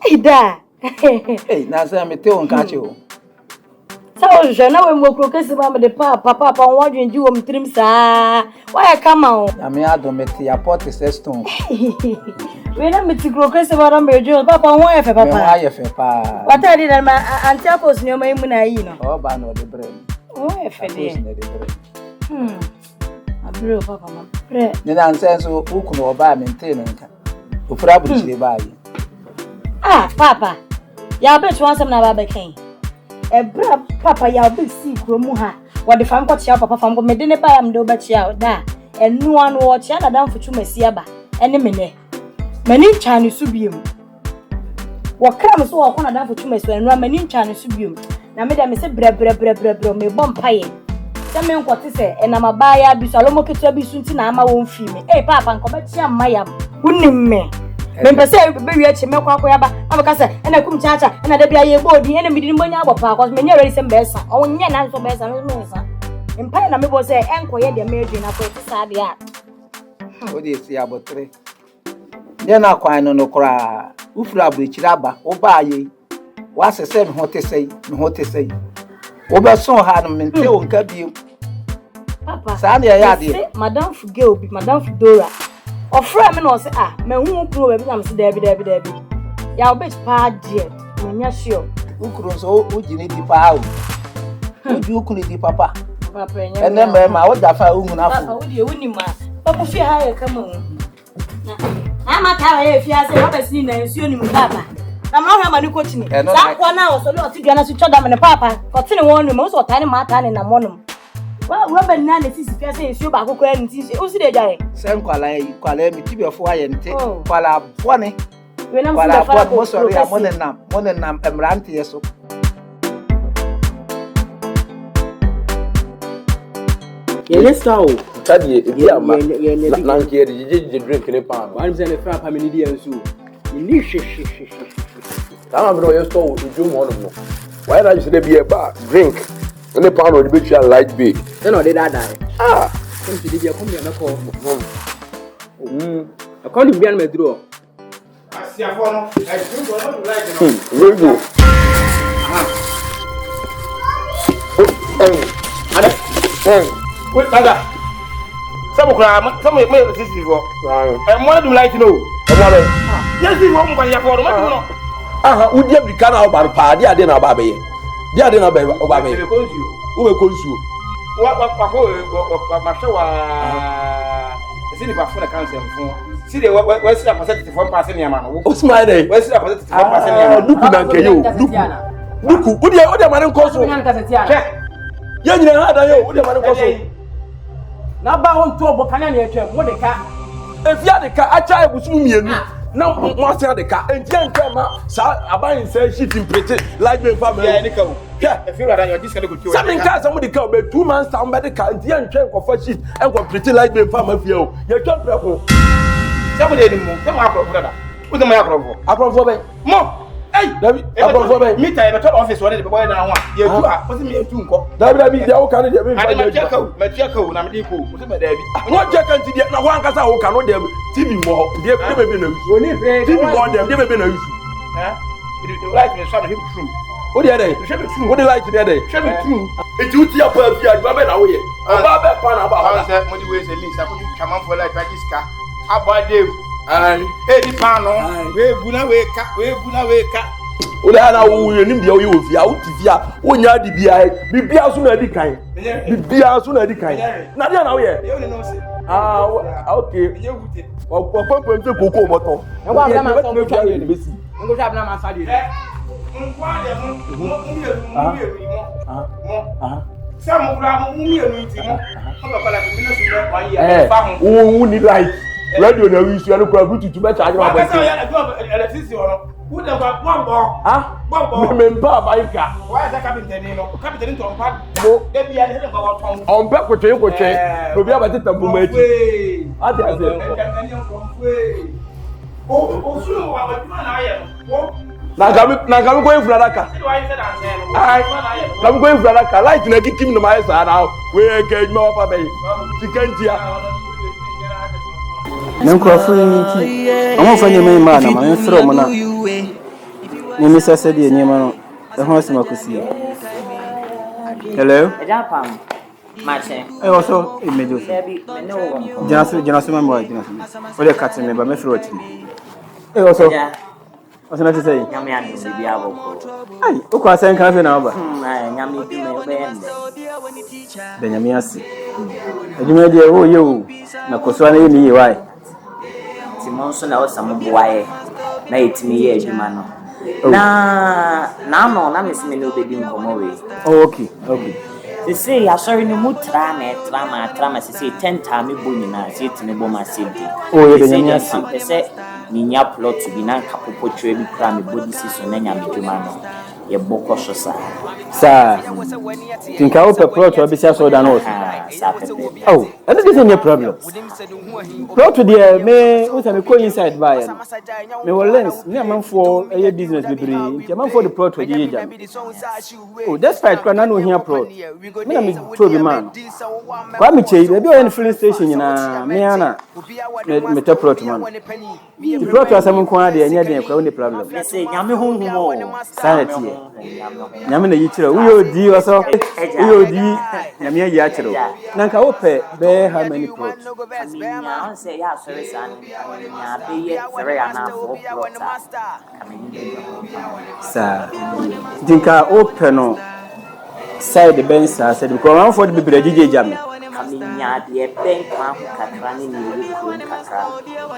Ida. Hey, now say me tell on catch you. So je na we mo krokesi ba me de papa won dwen ji wo mtrim saa. Why come on? Na me adometi aport stone. We na me ti krokesi ba na me jo papa won efe papa. Me won efe pa. What I did my auntie akos ni o mai mu na yi no. O ba no de brain. Won efe de. Abro papa ma. Pre. Ni na nsen so ukunu oba maintain nka. Ofura buchire ba yi. Ah, papa. Ya bet wansam na ba beken. Ebra papa ya obi si kromu ha. Wo de fam kwachi papa fam ko mede ne ba ya mde obachi a da. Enu anu wo chia na dan futu masi aba. Ene mene. Mani nchane su biem. Wo kram so wo ko na dan futu masi enu mani nchane su biem. Na me da me se bre me bom paye. Se me nkwoti se enama ba ya bi so alomo ketua bi sunti na ama won fi me. Eh papa nko ba chia mayam. Unim me. Membese be wi achi me kwa ya ba abaka se ena kum chacha ena da bia ye bodi ena midini bonya agbopa cause me nya ready sem besa onye na nso besa me nsa empire na me bo se enkoye de me adwina ko ti sa de a o de si abotre ye na kwan no kora ufura abechira ba wo ba ye wa sese me hote sei wo be so ha no mente wo nka bi papa sa na ya de madam fuge obi madam fudora ofra me no say ah me hu kuro we bi am say debi ya obet pa die me nya sure ukuro so o jini di pa o oju ukuro di papa nya ene me ma o da fa umu na fu o die woni ma papa fi ha ya kama na ama ka we fi ase papa si na nsuo ni mu papa na ma ho ma ni ko chini sa kwa na o so le o ti dua na so choda me ne papa ko tini won nu mo so tani ma tani na monum wa ben na ne sisi fiase nsuo ba akoko ya nti o si de jare sen kwala mi tibefo aye nte kwala bone we na mfa fara ko sorry monenam emrante yeso Yele sawo tadi ebi ama na nke de drink ne pa ba ni se ne fra pa me ni di ensu ni tama bro yo so uju mo no why na you say be ba drink ne pa no de be light bay then o de dada ah so ti di come here na ko according bian me duro asiafo no I drink one not like no very good wait dada some me sisi for mo do like no yes we won kwa ya for no no aha udi Africa na oba pa dia de na oba be dia de na oba be o be konsuo wa ko ma hwe wa esi ni ba fo na cancer mfo si de wa si apostate for pass ni ama no o smile dey wa si apostate for pass ni ama duku na nkeyo duku odi mane nkoso ye nyina ha da yo odi mane nkoso na ba won to obo kana na etwa mo de ka efia de ka acha ebusu mienu na mo ase de ka entia ntama sa aban say shit imprete like me family ya ni ka o if you are this kind of go something ka some de ka be 2 months time be de ka entia ntwa enkofa shit enko prete like me family fia o ye twa preko some de ni mo some akro brother o de mo akro be mo hey dabi akro be me tie better office one de boy na ho ye tu a o se me tu nko dabi dia o kan de me fa ma tia ka o na me de ko o se me dabi no je kan ti dia na ho ankasa o kan o de TV mo de be na use oni pre TV mo de be na use you like me so na him true o de dey o de like de dey show me true e ti uti apa bia ba be na wo ye o ba be pa na ba ha say mo di we say link sa ko chaman for like diska abade ai e di pa no we bu na we ka o da na wo ye nim dia wo ye ofia wo ti fia wo nya di bibia so na di kan na dia na wo ye ah okay ye wute o pampa nte koko moto e wa na ma so mo twa ni besi ngo twa na ma sa di nkwa de mo Some gram million mo. Who need light? Radio na we use no crab to be charge my voice. Electricity or who the bomb? Bomb. Member baika. Why is that captain no? Captain to unpack. Dey be here about town. On back ko che. No be about tambu maji. Ati ase. Oh, so wa na aye no. Na kami going for Adaka. I'm going for Adaka. Light na kikim no my side now. We get more papa. Chicken tia. Nemkrofo yi. Amo fanye me man na man fro mo na. Mr. said, you know, the horse makusi. Hello? Japam. Mache. I also immediately. Janasuma boy, for the cat member, my throat. I also, what's not to say? Yamian, the DUABO. Ay, who can say cafe now? Yami, Benyamiasi. You made your own you. Nakoswana in the why. Simonson or some boy. Night me, Jumano. Now, I'm missing no baby in Kumawood. Oh, okay. They say, I saw in the trama, say 10 times booming, I say to me, Boma City. Oh, they say, Ninya plot to be non capo portrait, me cram a body season, and Yamijumano. Your book of sir. Think I hope a plot to be so than also. Oh, that isn't your problem. Plot to the may with a co inside buyer. May well lens, near man for a business degree, man for the plot to the agent. Oh, that's right, can I know here plot. Me told the man. Kwame Che, there be any filling station in a Miana. Meta plot man. The plot was some quantity and yet they have any problem. They say, Yami home, sanity. Yamina Yichiro, we do also. We do Yamia Yachiro. Nanka Ope, bear how many plots? I say, yes, very enough. Sir, Dinka open side the bench, I said, because for the BBJ Jammy.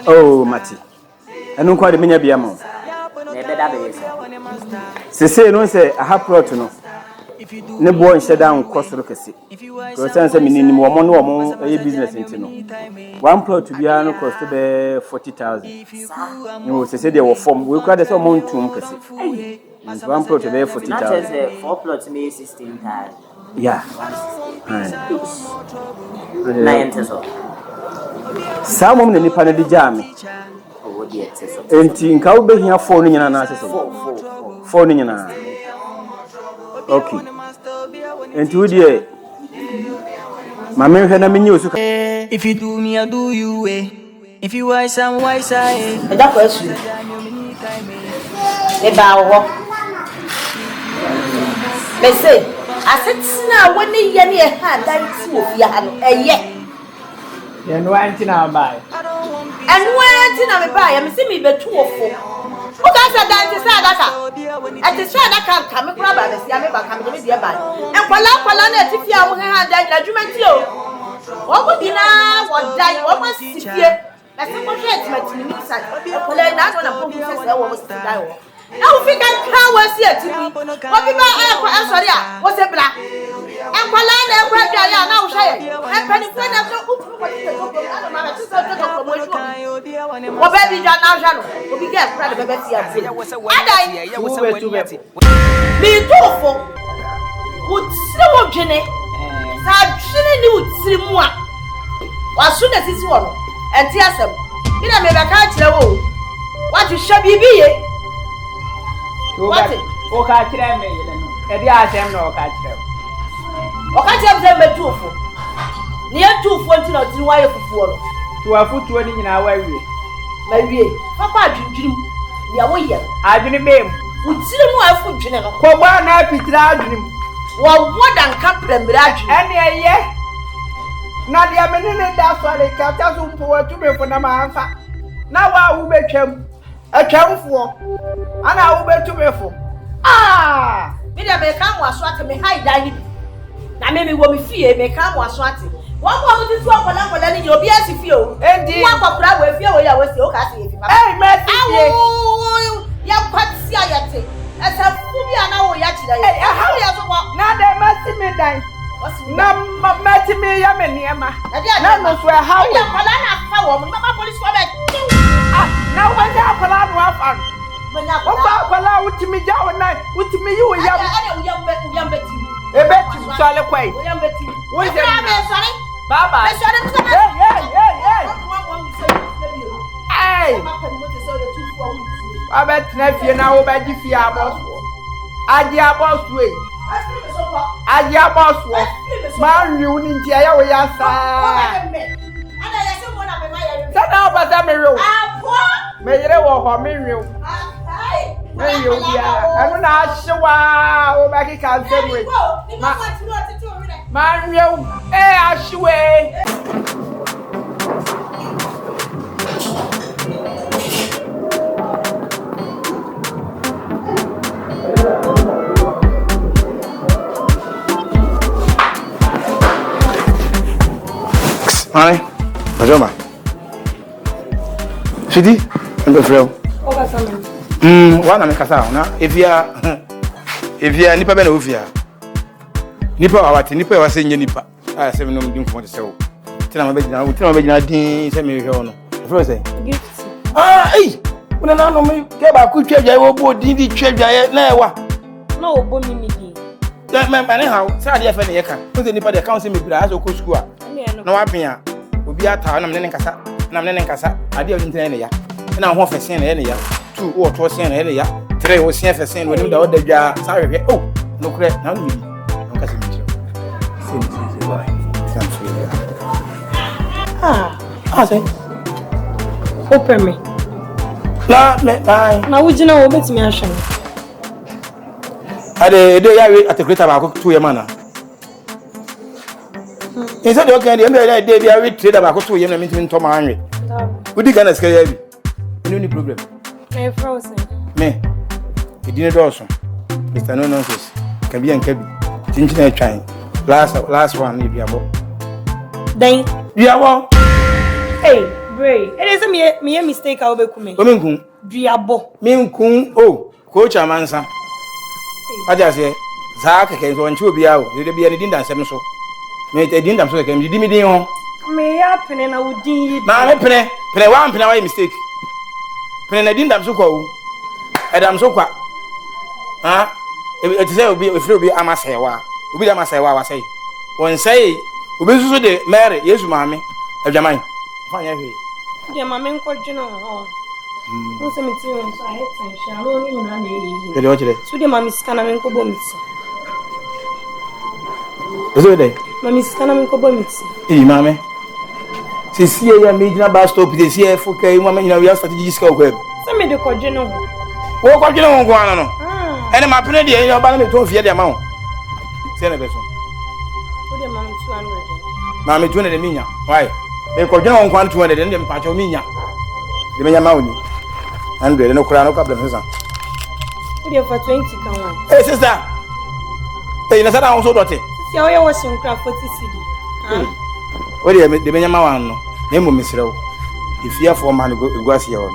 Oh, Mati. I don't quite a mini biamo. Say, no, say, I have brought to know. No boy shut down Costa. Because I said, minimum one a business into no. One plot to be no cost to be 40,000. You will say they were formed. We got a amount to one plot to be 40,000. 4 plots me 16,000. Yeah. 9 some woman in the panel jammy. And think I'll be here for in an answer. For in an okay. And 2 days. My man had a menu. If you do me, I do you. If you wise, I'm wise. That question. About me say, I said, now when they hear me a hand, that's what you have a yet. Then why ain't now buy? And when I buy, I'm seeing me the 2 or 4. What I said, that at the side, I can't come and grab us. I never come to me by. And Palana, if you have that judgment, you. What would you now? What die? What was here? That's what I met me inside. Not when I put was to die. Now, if you can come, was here to me. What people are sorry, what's a black? And Palana, now say, and Penny what baby, John now, will be get proud of a baby. Me too, would slow Jenny. I knew three more. As soon as it's one, and tears them. You know, maybe I can't tell what you shall be. What? Oh, catch them, and the item no catch them. Or catch them, but 2 near 240 or 2 wire for 4. To a foot 20 in our way. My way, Papa, you the away. I didn't name. Would see more food general. For 1 happy dream. Well, what and Captain Bradge? And yeah. Now the minute that's why they kept us to me for the man. Now I will make him a camp for. And I will bet to me for. Ah! Me the come was swatting me high dining. Now maybe when we fear may come was swatting. One more to swap on letting your BS feel. And the one for crowd will feel I was your casting. Hey, man, oh, young Patsiati. As a fool, I know yesterday. How you are now they must me die. Now, Matty me, Yamaniama. None of where how you are, Mamma Police for that. Now, when you are Palano, when I allow to me, Jow night, with me, you are young Betty. A bet you, Charlie Quay. Young Betty. What is it? Sorry, Baba. Hey, I bet nephew now, but if you are boss, I dear boss way. I dear boss was man, you need to hear what you say. Set up as a mirror. May you walk on me. Hey, I'm not sure why. Back in Calvary. Mario, hey, Ashway. Hi, Majoma. Sidi, I'm the friend. One I'm na if you nipa be na ofia. Nipa awati nipa wa se nye nipa. Ah se me no dim ko se wo. Tina ma be gina din se me hwe no. Friend say. Gift. Ah, eh. Una na no me ke ba ku twedwa wo bo din di twedwa na e wa. Na obo mi di. Da me ba ne hawo. Sa de fe ne ye ka. Ko se nipa de ka se me bira aso ko school a. Na wa bia. Obi ata na me ne nkasa. Na me ne nkasa. Ade o ntina ne ya. Na ho fe sen ne ya. 2 or 2 sen ne ya. 3 o sen fe sen woni da o da dwa sa hwe. Oh, no kre na no bi. On ka se mi chiro. Sen boy. San free. Ah, say. Open me. La me bye. Na wujina wo betimi ahwe. Ade de ya we atekreta ba ko 2 ye mana. Instead of okay, the day we trade about 2 years, I mean, Tom Henry. Would you gonna scare you? No problem. I'm frozen. Me, it didn't also. Mr. No nonsense. Can be and can be. Tintin trying. Last one, if you are. Then, you are. Hey, Bray, it is me a mistake. I'll be coming. Diabo. Mean, oh, Coach Amansa. I just say, Zach came to 2 be out. There be anything that 7 so. Me te din dam so ke me di mi din ho me ya pene na wudin yi na me pene wa pene wa mistake pene na din dam so kwa wu edam so kwa ha e ti say obi efiri obi amasewa obi da amasewa wa say won say obi susu de Mary Yesu maame adwaman fa nya hwe de maame nko dweno ho no se me ti won so I hate sha no ni na na yi de o chire so de maame sika na me nko bo miti eso de Mami sikana mi kobo mixi. Mame. Se si ya me gina ba stop de si e fo kai mama nyina we strategy sika ko e. Se me de kodwe no ho. Wo kodwe no ho ana no. Ene ma pene de e ba na me to fie de ma ho. Se na be so. O de mami 200. Mame 200 de minya. Why? E kodwe no ho 200 de me pa cho minya. De menya ma oni. 100 no kura no ka blem san. O de fa 20 kan wa. Eh sister. Eh na sada ho so dote. Ya oya washing craft 40 cedi. What de menya ma wan no. Na mo misrew. Ifia for man go guase ye won.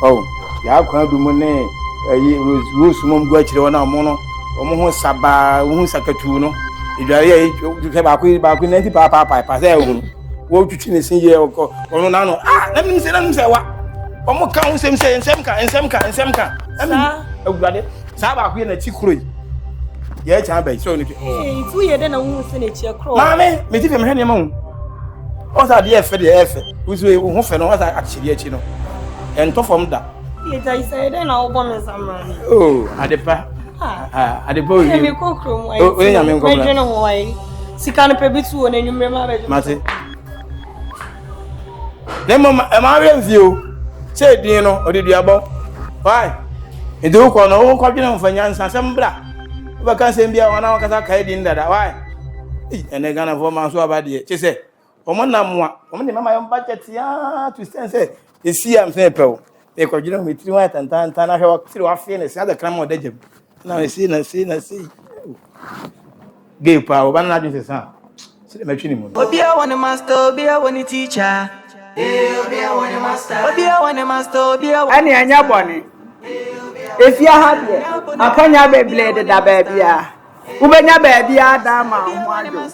Oh, ya kwa du mo ne ayi rose mom go akire wona mo no. Omo ho saba, hu sakatu no. Idware ye ke ba ku 90 pa say hu. Wo twitwi ne sin ye ono na no. Ah, na mi se wa. Omo ka hu sem ka. Ami awurade. Sa ba ku ye na chi kuro yi. Ye cha ba so ni. Eh, tu ye de na hu se na chi akro. Mame, me ti fe me hwe ne ma hu. O sa de efe Uzu e hu fe no o sa akiri achi no. En to fom da. Ye ja isa de na obo me samani. Oh, adepa. Adepa o ye me kokro mo ai. O nya me kokro. Me dwene ho ai. Sika no pebitu wo na nwumre ma ba. Mate. Dem ma we nfio. Se din no odiduabo. Why? Ede wo ko no wo ko dwene mfanya nsasem bra. Ba kan se mbia wana wakasa kai din dada. Why? Ene Ghana for man so abade. Che se omo na moa. Omo ne mama yo budget ya to stand say esi am say pew. E ko dwene metri wa tantan na hwe wa tiri wa fe ne se ada kram o dagem. Na esi na si. Gay pa oba na dwene se se de matwi ni mu. OBIA one master, OBIA one teacher. OBIA one master, OBIA one master, OBIA. Ani anya boni. Efia ha de. Akanya beble de da ba bia. Ubenya ba bia da ma ho ado.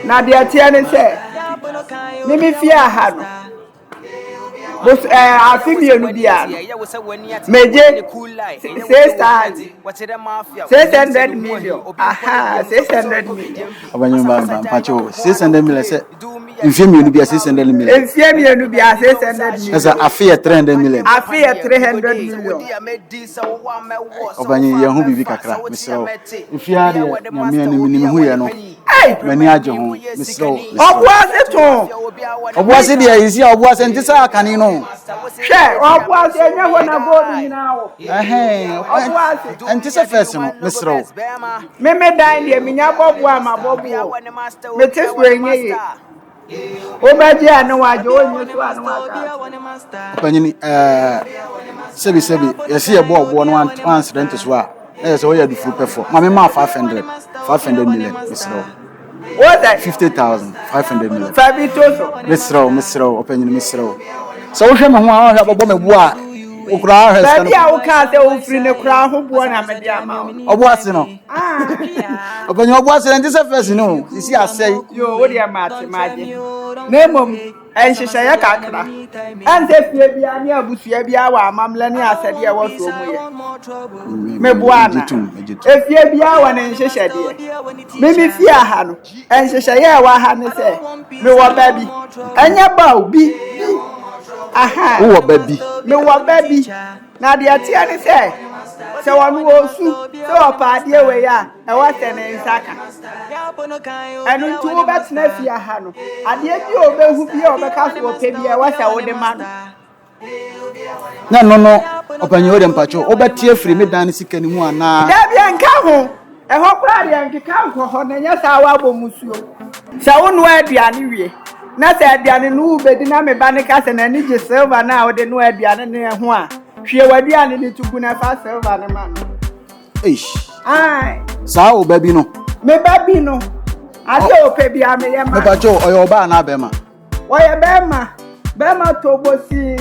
Na de atia ne se. Mimi fia ha no. Bos afimienu bia. Meje 600 million. Aha, 600 million. Abanyumba mpacho 600 million se. Infimienu bia 600 million. Infimienu bia 600 million. Esa afia 300 million. Afia 300 million. Obanyi ye hu bibi kakra misro. Ifia de na me ani hu ye no. mani aje ho misro Obuasi to. obuase dia yisi obuase ntisa akane no Hwe obuasi enya ho na gold nyina wo. obuase ntisa first no misro Me dan dia minya bobu ama bobu. Me tesu enye ye. Obaji anu waje onye so anu waje. opanyini sebi yesi ye bo obo no answer so a na yesi o ya dufu pefo ma me ma 500 million misro What that? 50,000 500 million Fabitoso. misro opanyini misro so wo hwe me ho a wo me bo a okura ha Baby a wo ka se wo free ne kura ho bo na me dia ma. obuase no opanyini obuase ntisa first no yisi asai Yo, wo dia mate maje. Na mom enhyehyɛ ya kakra. Ante fie bia ne abusua bia wa amamle ne asade e wo so mu ye. Me boana. Efie bia wa ne nhyehyɛ de. Me fie aha no. Enhyehyɛ ya wa ha ne se. Me wo ba bi. Anya ba obi. Aha. wo baby Me wo ba bi. Na de atia ne se. Se wonu osu. Se opa de we ya. E wa se ne nsaka. Enu tu wo betena fie aha no. Ade bi obehu bi obeka so ope bi e wa se wo de ma no. no opanyini wo de mpacho obetie free me dan sika ni mu ana Da bia nka ho. E ho kura de nkeka nko ho na nya sa wa bomusuo. Se wo no aduane wie. Na se aduane no ubedi na me ba ne ka se na ni je silver na wo de no aduane ne ho a. Hwie waduane ni tugu na fa silver ne ma no. eish Ai. sa o baby no Me baby no. Ade ope bia me ye ma. me pacho oyo ba na bema Oye bema tobosi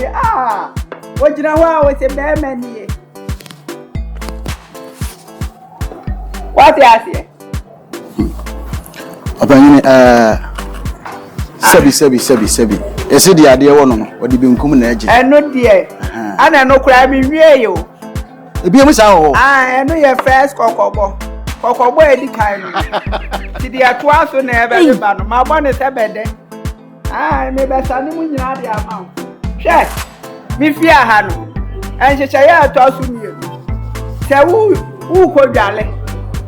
ojina ho a wo se bema ni e. What ya say? opanyini sebi ese di ade wo no odi benkum na age Eno die. Ana no kura mi wie yo. ebi emu sa ho Eno ye first kokobo. Kokobo edi kan no. Ti di ato aso na ebe be ba no. Ma bo ne se bede. Me be sa ni mu nyina de ama. Hwe. Mi fie aha no. Enhyehyɛ ya ato aso ni e. Se wu ko dwale.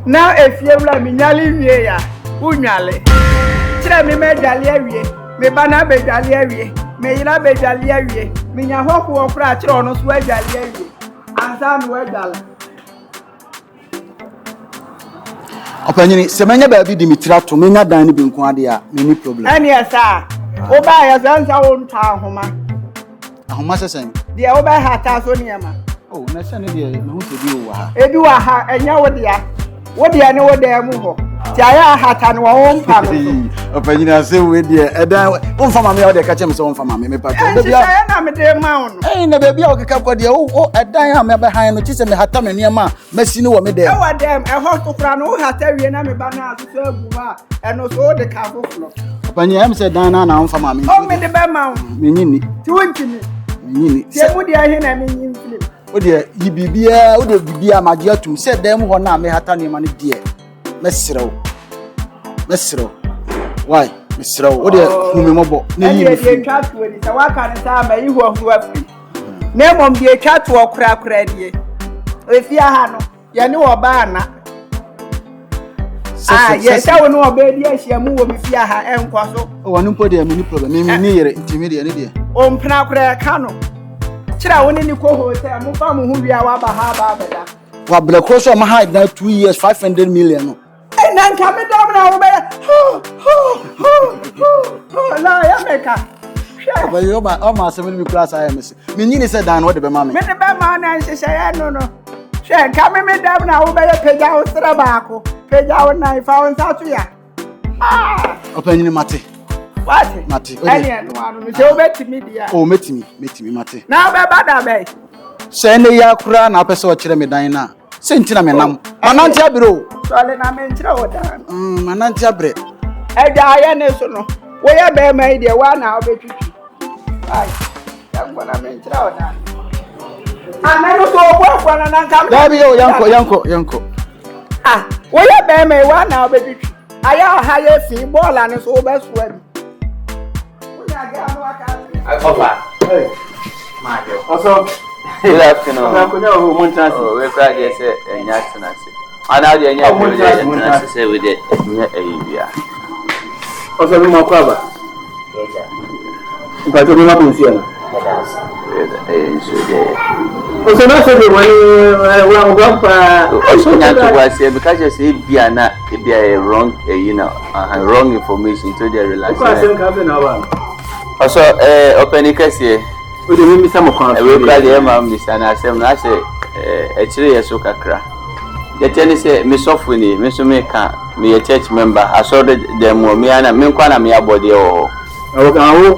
Na efie wura mi nyale wie ya. Wu nwale. Kira mi me dwale awie. Me ba na be dwale awie. Me yira be dwale awie. Me nya hoko wo kura kira ono so adwale awie. Ansa no adwale. opanyini se menya ba bi Dimitri to menya dan ni benkum ade a me ni problem Ani esa. Wo ba ya zanza wo nta ahoma. ahoma sesen De wo ba ha ta so niama. oh na se ne de me hu se bi wo ha Ebi wa ha enya wo dia. Wo dia ne wo da mu ho. Ti aya ha ta no wo mpa no. opanyini ase we de edan wo mfa mama ya de ka chem se wo mfa mama me pacho Baby ya na me de ma no. na baby a okeka kwa de o edan a me be han no chi se me hata me niam masini wo me de E wa dem e ho to kura no wo ha ta wie na me ba na aso agu ma. Eno so de ka foflo. opanyini am se dan na mfa mama O me de be ma no. me nyini Ti wontimi. nyini Ti mu dia he na me nyim film. o de yibibia o de bibia magia tum se dem ho na me hata ne ma ne de mesrew why mesrew o de humi mobo na yi mi E twa to ni sa wa ka ne sa ma yi ho afri. Na mom de twa to okra die. E fi aha no. Ye ne wo ba na. Yes, I will know about the Asiamu will be fear her and Quasso. Oh, I don't put the mini problem. Me near intermediate. On Penacra Cano. Chira won in the hotel, Mufamu who we are Bahaba. What Black Cross on my height now 2 years, 500 million. And then coming down now, America. But you're my almost 70 class. I am missing. Minnie said, Dan, what the mammy? Many man and she said, no. She coming me down now, obey a page out Trabaco. Page out 9 found out to ya. Opinion, Matty. What? Matty. Anyone, so bet me, dear. Oh, meet me, Matty. Now, Baba, send the Yakura and Apeso Chiremedina. Sentina Menam. Manantia Bro. Manantia Bre. Diana, so we are bear made a 1 hour between. I'm gonna mention out. I never saw work when I come. Yanko. We are bear made 1 hour between. I have higher fee ball and it's all best when. Hey, Also, good afternoon. I'm going to Oh, we're glad you said, and Jackson, I said. And now the other say with it, yeah. Also, no more cover. If I don't have to see it. Also, not everyone also not to was here because you say be a wrong, wrong information to the relaxation. Also, open the case here. We will be some of the Miss and I say, actually, a soca crack. The tennis say, Miss Sophony, Miss Omeka, me a church member. I saw them me and a Minkwana me a body or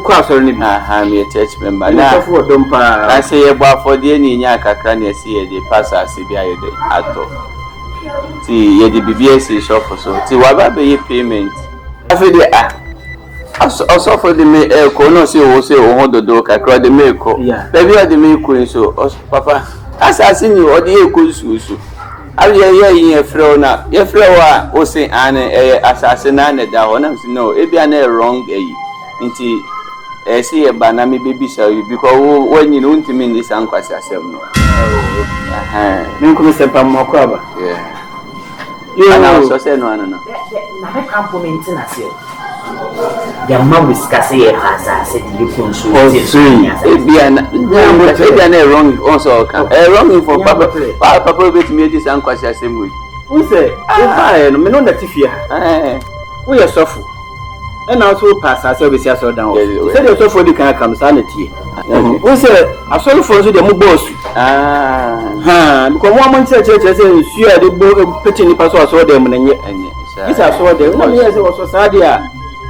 cross only me a church member. I say about for the Yaka Crania see the passer CBI the actor. See, the BBS is shop so. See, what be payment? After the also for the me no see who say o hondo do kakra the me ko. Baby the me ko so papa. As I seen you or the eko I hear flow now. Your flower was saying, assassin, and that one. No, it be an wrong. Into see a banana baby shall you because when you don't mean this uncle as yourself. No, you come step on more cover. Yeah, you also say no, no. I can't comment in a the mom is Cassie has said you can shoot. It be an wrong also. Wrong for Papa with me this uncle the same way. We say, I am not that if you we are suffer. And also pass our service as well down. Said you for the kind of come sanity. We say, I saw for the boss. Because 1 month church says you are the petty pastor saw them and yes, I saw them. 1 year was Sadia.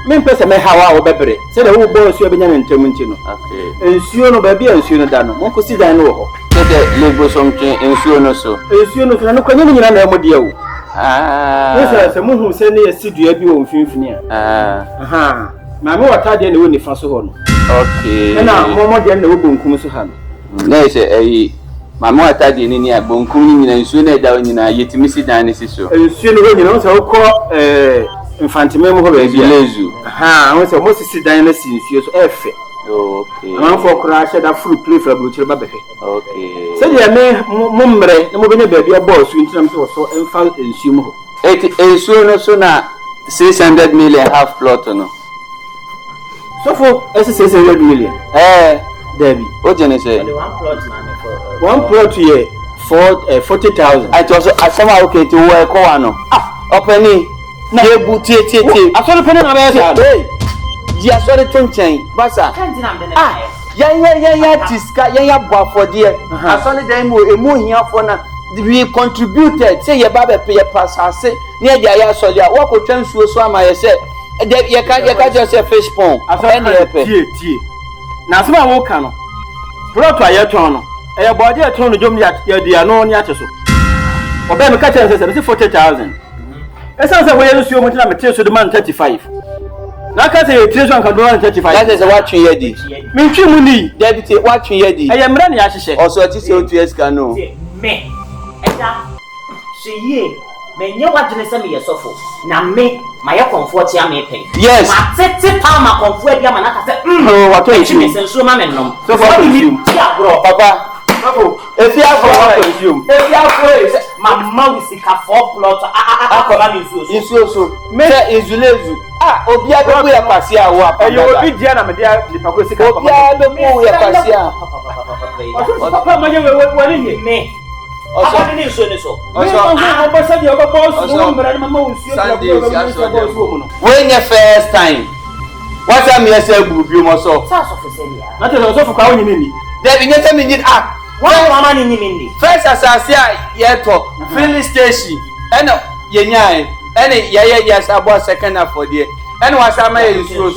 Men person may have our baby. Said the whole boss you have been in Termentino. Okay. And soon no baby and soon done. One could see that no. Said the label something and soon also. And soon no can you know deal. Yes, someone who send a city every one finfnia. My more Italian only for so on. Okay. And now more than the Ubun Kumusuhan. No, say my more Italian in here, Boncuni and sooner down in a yet missy dynasty. So, and soon you know, so call Infantimo Lezu. I was almost a dynasty, so F. Okay. I'm for crash that fruit play for Butcher Baby. Okay. Say, I may mumbre, no moving a baby, a boss, in terms of so infant and sumo. It is sooner 600 million half plot no. So for 600 million. Debbie. What can you say? One plot here for 40,000. I also somehow okay to work on. Opening. Na buti tete. I saw the penny on my ya sorry tonchen basa ya tiska ya boa for there asole dem emu hia for na we contributed say ya baba pay pasase na ya sole a wo ko twansuo so ama ye say ya ka just a fish pond and tie na so ma wo ka no plot aye ton no e body ton no jom ya dia no ni ate so oba me ka chen say 40,000 esa say we use yo mo na me tie so demand 35. Na ka say treasure kan do 35. That is what you hear di. Me twi mu ni deputy what you hear di. E yemra na ya hihye. Also ti say 2 years kan no. Me. Eda. Sheye. Me nye wadwene se me yesofo. Na me ma ye comfort ya me pen. Yes. Ma tete pa ma comfort dia ma na ka say what you me senso ma me nom. So for you. Papa. If you have Mama we sika 4 plot akola ni so me izulezu obia be ya kwase a wo apa you obi dia na me dia lipa ko sika obia be mu ya kwase a papa ma ye we ni me also ni so also say you go boss no mbra mama usuo when your first time what time you say bubu mo so na te so for ka woni ni there be nyete me need one mama ni mindi first asase a ye to filling station and yenyan and ye sabo second half for there and was am ye so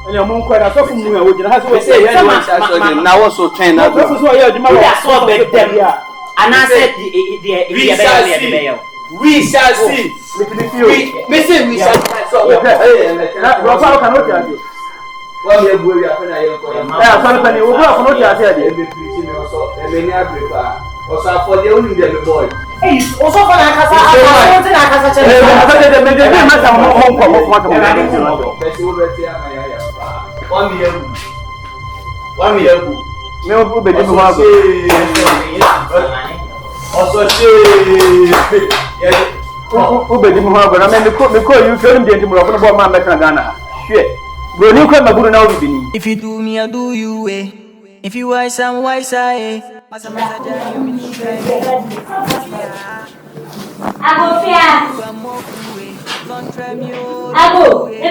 and mo nko na so fu mu we gina ha so say ye na wo so twin na so ye di ma we so be dem and I said the we shall see we say we shall so no pa ka no ti what me go we afena ye ko so pe ni wo bro no ti ase de be preach me also e be ni agripa also for the only the boy also for na kasa na kasa chele me ma sa mo person wo be tia na ya one year me o be de mo also say Ubedi mu ha gona me ko you film dey nti mo ko bo ma America Ghana. Hwe. Bro ni ko maguru na obi bini. If you do me, I do you, eh. If you wise, I'm wise, eh. Ago, hey,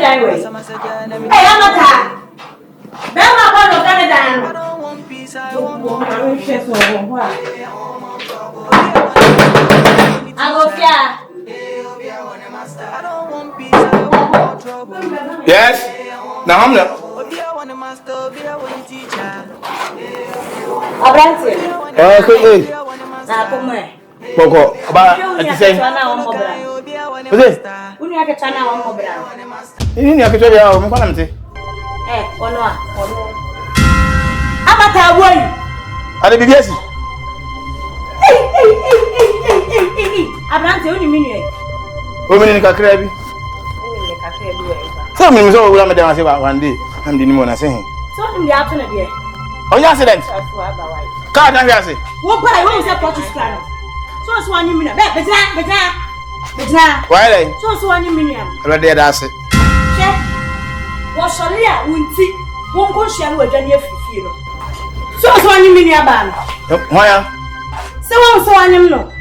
Amata. Bema kwa no Canada. I don't want peace, I want more. Agofia. I don't want peace, I want more trouble. Yes. Now I'm not. OBIA want a master, OBIA want a teacher. Abranti. Okay. Na komwe. Boko, ba ati say. Oze. Uni ake chana wa mobra. Ini ni akitwa ya mo kwa mte. Ono a. Amata boy. Ade bibiasi. Abranti uni minu. O mini kakra bi. Uni kakra bi we. So me so wura me dem say one day. Am di ni mo na say. So nim ya to na de. Onya accident. Car dan ya say. Wo ba e wo say purchase plan. So one you mean. Betra. Why like? So one you mean. Already that say. Che. Wo solia unti. Wo nko hia no adwane afifie no. So one you mean aba no. Why ya? Se wo so anyem no.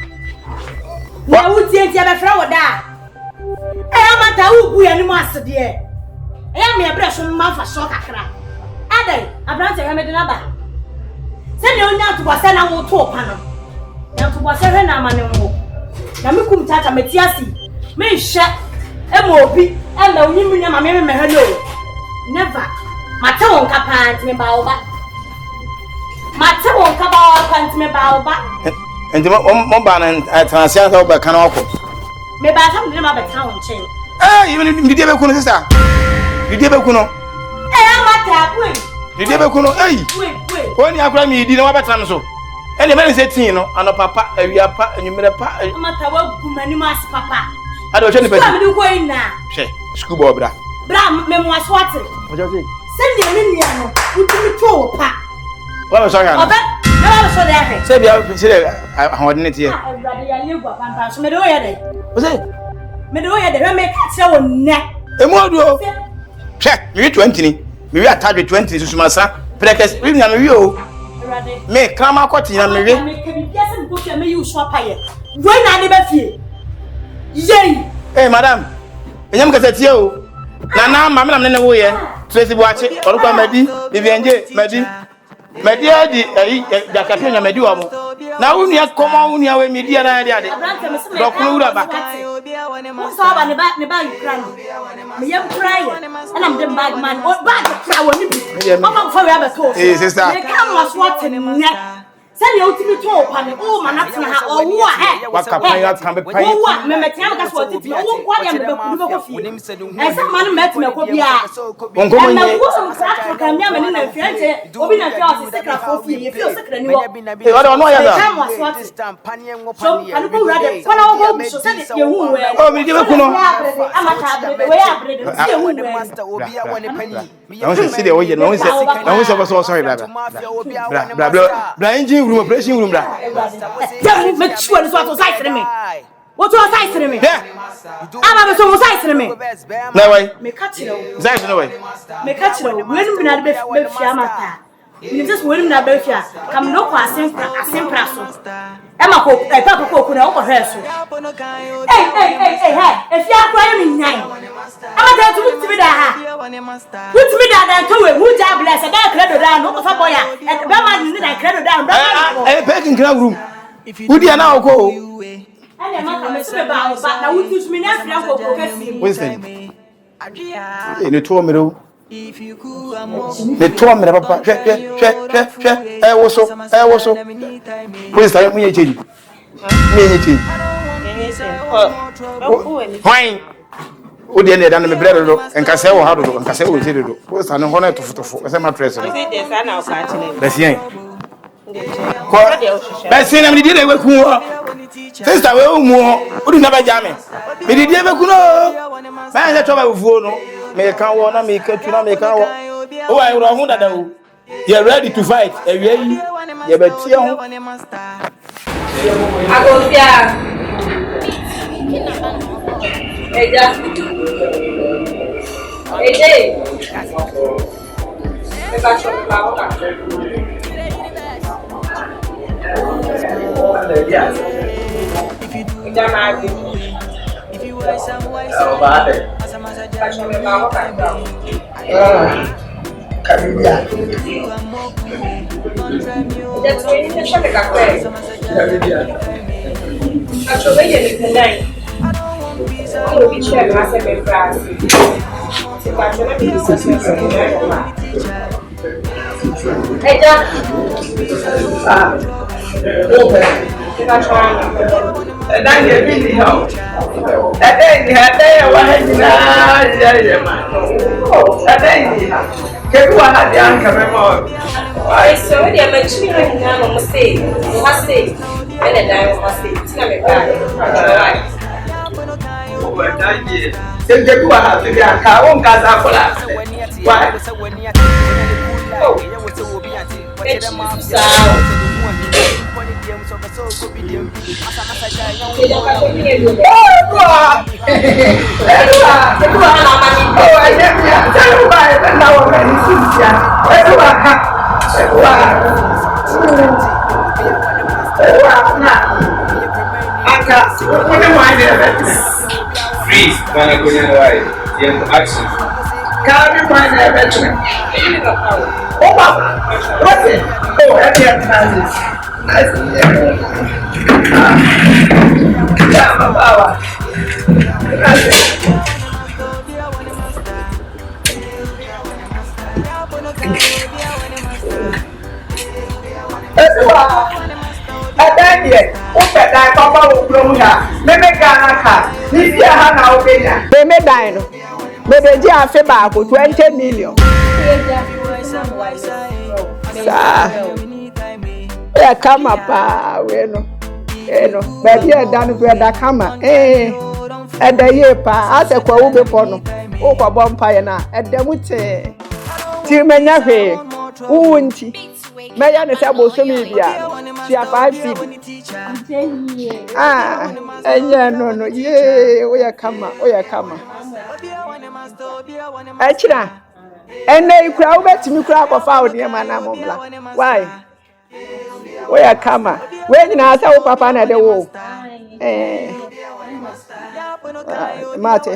Na wuti enti abefra wo da. Amata ugu ya ni mo asede e. Me abra so ma fa so kakra. Adai, abrante ya me de na ba. Se ne onya to bose na wo to pa no. Ya to bose hwe na amane wo. Na me kum tata metiasi. Me hye e mo obi e na onyi munya ma me hwe no. Never. Mate won ka pa ntime ba wo ba. Mate won ka ba wo pa ntime ba wo ba. Enti mo ba na transition so ba kan okọ. Me ba sam de ma ba tan won chen. Even di dey be kuno sister. Di dey be kuno. Amata boy. Di dey be kuno. Wait. Oni akura mi di na wa betra no so. Ene me say tin no ano papa awia pa anwumere pa. Amata wa gumani mas papa. Ade o che ni pedi. School mi ko ina. She, school boy bra. Bra me mo aswate. Ojo say. Send me ni ano. Utimi to pa. Wa so ya. Obe, na wa so dey ahe. Say bia say ahode tie. Awurade ya legua pampa so me de o ye dey. O say. Me de o ye dey me ka kire wo nne. Emu odu o. She, me 20 ni. Me wi attach 20 susumasa. Prekes, we na me wi o. Awurade. Me krama kwati na me wi. Me ke bi biase me ko hwe me yi usu apaye. Wo na de ba fie. Yei. Hey madam. Enyam ka tie o. Na mama na me ne wo ye. Tracy Boache, Olukwa Medi, Vivianje, Medi adi jakapi nya Medi wa mo. Na unu ya koma unu ya we media na ade ade. Dokunu ura ba. So ba ne ba Ukraine. Me yam cry. And I'm the bad man. Bad cry woni bi. Mama for we abeto. Hey sister. Me come was what ne. Send you ultimate to pan o manatna ha o wo he. Wa kapan ya kan be pan. O wa me metia me ka so titi. O kwa ya me be ku ko fi. E se man met me ko bia. Wonko mo nye. Wo so sa ka me amene na fiante. Obi na fia o se sekra fo fi. Ye fi o sekra ni wo. E wa do no ya da. Come was what. So anu ko ura de. Kola wo go so se ye hu we. O mi de be ku no. Amata abrede. We ya abrede. Se hu we. Na won se de o ye, na won se so sorry bra. Bra engine room operation room bra. Yeah, make sure this was size to me. What was size to me? Yeah. I'm so size to me. Na way. Me catch you. Size no way. Me catch you. When we na be fiamata. You just when na be fia. Come no kwa asempra so. Emma ko papa ko na o ko hweso. Hey. If you are crying nine. I'm going to put me there. Put me there to it. Who job bless a guy credit down, no for boy. And the man need a credit down. I beg in club room. Who do you now go? And the man comes about, but now we teach me now for Listen. In the 2 minutes. The 2 minutes, papa. Check. I was so. Please tell me a change. Fine. O de ne da na me brere do enka se wo ha do enka se wo se do o sa ne ho na tofotofo e se mattress no se de sa na o ka chile besien ko besien na me di de we ku ho sister we o mu ho o di na ba ja me di be ku no ba se to ba vuo no me kan wo na me ka tu na me kan wo o wa ro ho dada o you ready to fight e wi yi ye be tie ho agofia Freeze, mana kunya wai. Yang action. Kami mana veteran. Oba. What's it? Oh, that's your nice. Yeah, my power. Back 20 million. Yeah, come up, but yeah, done for the camera. At the year, as a quaube pono, over bonfire now, at the wood. Timanafe, Unti, Mayan is able to media. She are 5 feet. And yeah, no, yeah, we are coming, Achina, and they crowd to me crowd of out near Manamobla. Why? We are coming. When I saw Papa at the wall. Mate,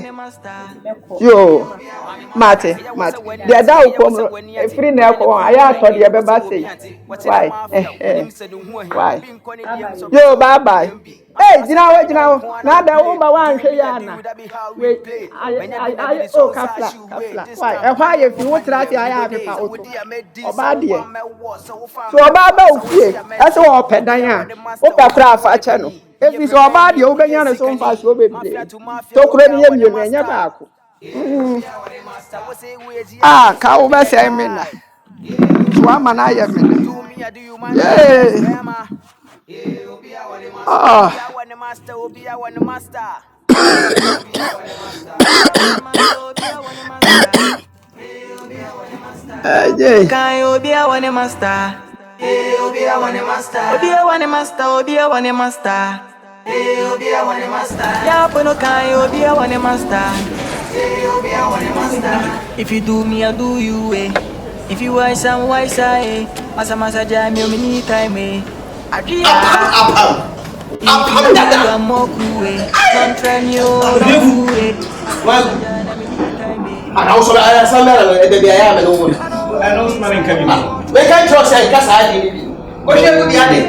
yo, Mate, the adult come free now. I thought you ever say, why? Yo, bye. Hey, you know, now the woman one Shayana. Wait, I oh, Kapla. Why, if you want to I have a power. Obadia. So, Baba, that's all, Pedaya. Opa craft, I channel. If it's all bad, you'll be on a so fast, you'll be talk ready, you may never. Cowba Samina. Swaman, I am. If you do me, I do you, eh? If you wise, I'm wise, eh? Masa jam, you need time, eh? I'm more cool, eh? Don't try me, and also I am somewhere at the Diana. I know something coming. We can't trust I guess I did. What shall we be adding?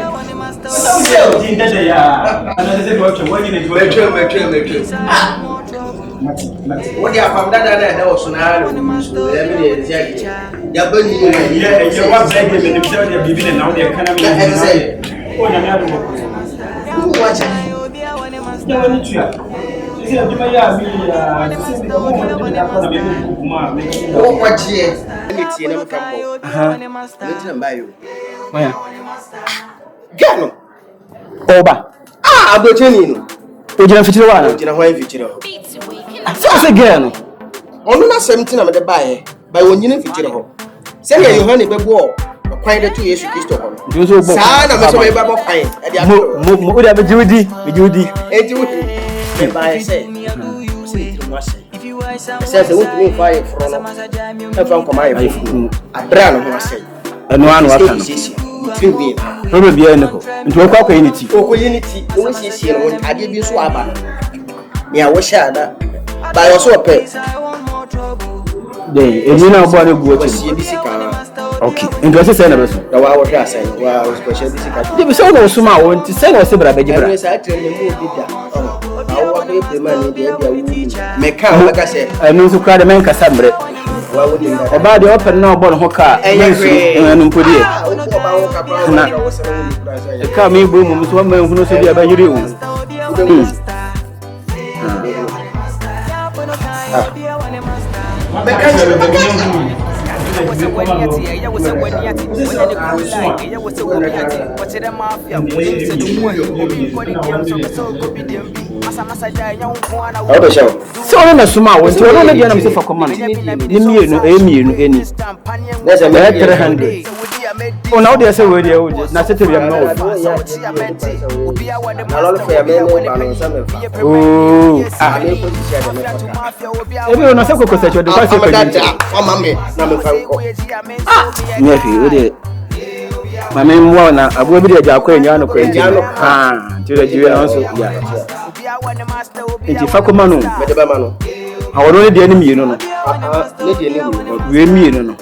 What you have from that also now? Oba. Abochenino. Ojina fitiro wana. Ojina hwan fitiro. Fast again. Onu na 17 am de bae. Ba wonyina fitiro ho. Se na Yohane bebo kwan de to Yesu Kristo ho. Sa na me so be babo kwan. E de mo de be jiwudi. Enti wudi. E bae se. say. Says the woman fire from from my a brand of say. And one was probably into a unity. Unity, no is here when I give you swabba. Me, I wish I had by also a pay. They, and you know, body watching. Okay, and was a senator. The wow, I say, wow, special. There was so no small one to send us a brother. I tell you, the money, make out, like I said, I know to cry the man Cassabre. About the open now, but Hoka, and put it. Come in, boom, one man who knows about you. So I'm a small one. So I don't get them for command. Any. There's a better 300. Oh, now there's a word here. Not to be a no. Oh, everyone has a nephew, my name one, I will be a Jacobian. To the Jew also. It's a Facomano, I already the enemy, you know. We mean, you know.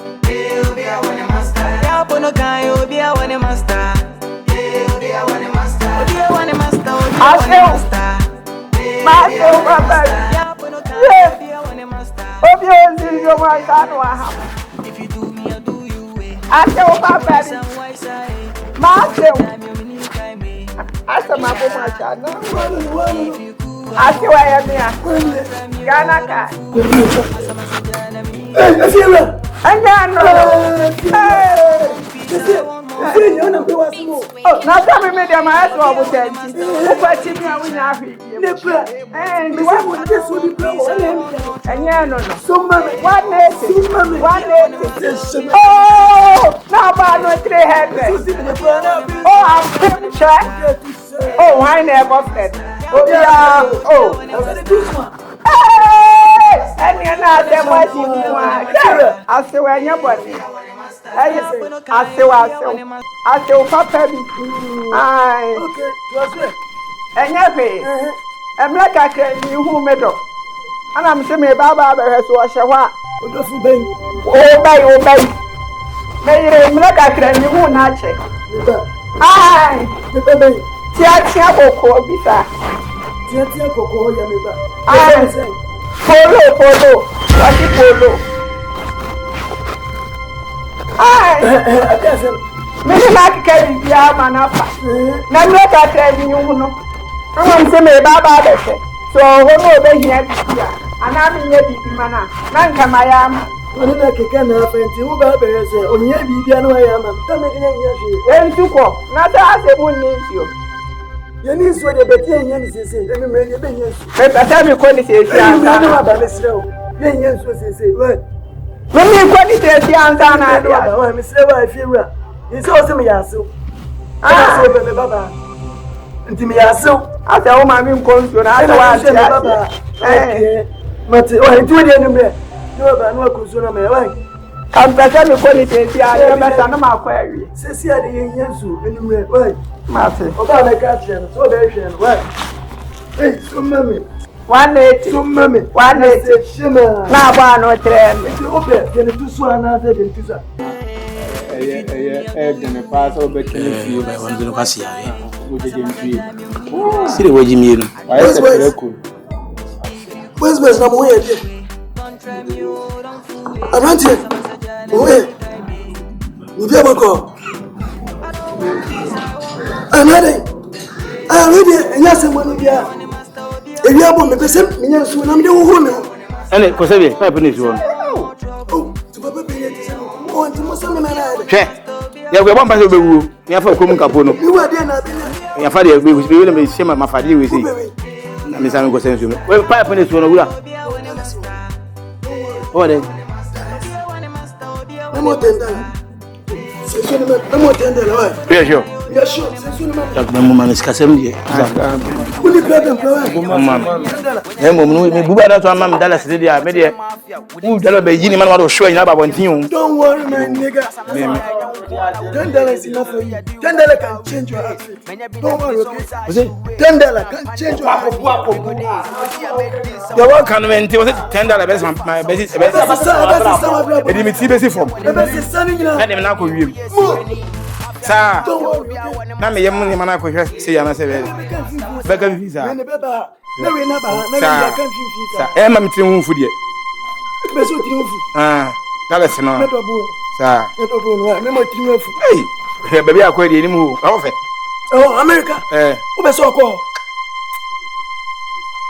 Oh, why never said? Oh, yeah. Oh, and you're not the one you want. I'll say where your body. I'll say, Papa. Okay, and your face. I'm like I can you who made up. And I'm saying, Baba has washed a while. Oh, by. May you like I can you who not check. Aye, Tia Coco, Bisa. Tia Coco, Yamiba. I say, Polo. What is Polo? Aye, maybe like carry the arm and up. Now, look at telling you, no. I'm saying, Baba, so who know they here? And I'm in your baby manner. Nanka, my arm. When I can have plenty of babies, only a baby, I know I am. Come in, you go. Not as a moon names you. You need what a better young is. Let me make a business. But I tell you, what is it? I don't know about this. Then, yes, what is it? Let me put it as young and I do. I'm a feel it's also me. I say, Baba. And to me, I saw. I tell my name comes to another one. But I do it anyway. No, but no, because you're my wife. I'm better to call it a I'm a query. Says here the Yansu, anyway, right? Master, about the catcher, so very well. Hey, some mammy. 180, some mammy, 180, shimmer. Now, one or 10. It's open, then it was one other than two. And a pass over can you by one little passy. See the way you mean. Where's my somewhere? I want it. Wait. We never go. Another. I read it. Yes, one year. If you have a person, yes, when I'm the woman. And it was a pipe in his one. Oh, to Papa oh, to Muslim. Yeah, we want to be room. You have a common capono. You are there. Your father will be willing to share my father with you. Miss Ango sends you. Well, pipe in his one. What then? No more tender. No more tender. Yeah, sure. Yeah, sure. Since you man. That man is kasem die. Who the problem? Hey, mom, me buba that one man Dallas dey there. Me dey. Who Dallas be yini man wa do show yin about bontin. Don't worry, man, nigga. $10 enough for you. $10 can change your outfit. Don't worry, okay? $10 can change your outfit. The one can went was it $10 best my best. Edi mi ti besi form. Na dem na ko wiem. Sa. Na me yem ni mana ko hwe se ya na se be. Be kan visa. Sa. E ma mi ti hu fu de. Ah. Dala se no. Sa. Hey, baby akwa de ni mu. Awo fe. Oh, America. Wo be so ko.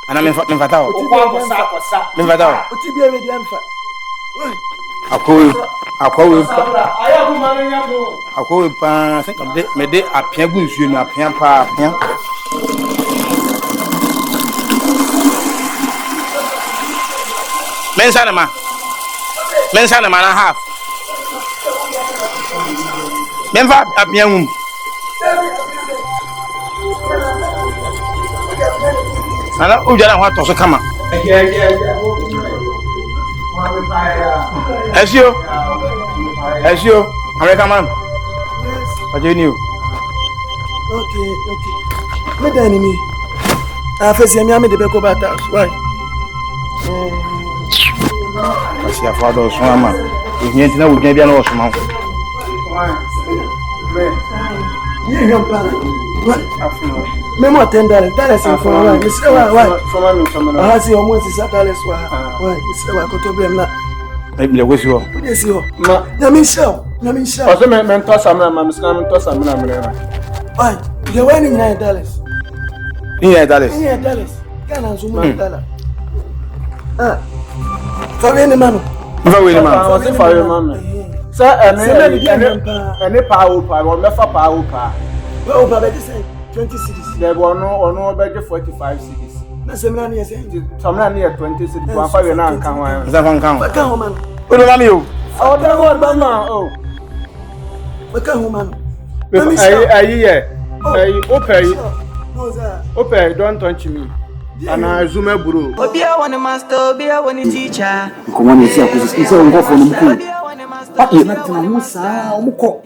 Ana me fata o. Me fata o. Oti bi e di amfa. Akwa pa se kam de me de apia gu nsuo no apia pa apia. Mensa na ma na half. Memfa apia ngum. Ana ujara ho to so kama. Esio, American man. What do you know? Okay. Me dani mi. Afesi mi ame de be ko bata. Why? Kasi a father so ama. Ihe ntina wo dwan bia na wo so ma. You young man. What? Me more $10. That is for why? You say why? I see almost $10 why? You say why? Ko to blame na. Le wesi ho. Wesi ho. Na me show. Oso me to samna ma miska me to samna me na. Why? The one in $9. $9. Kana nzuma $1. For any man. Was it for your mama? Sir, any power, or never power. Well, Baba, this is 20 cities. There were no better 45 cities. That's a man here. Some near 20 cities. One for your nan can one. What can woman? Who do you? Oh, that one, Mama. Oh, what can woman? Okay, don't touch me. And I zoom a bro. OBIA one master, OBIA one teacher. Come on, see, I could go for them. But you not to Musa, Muko.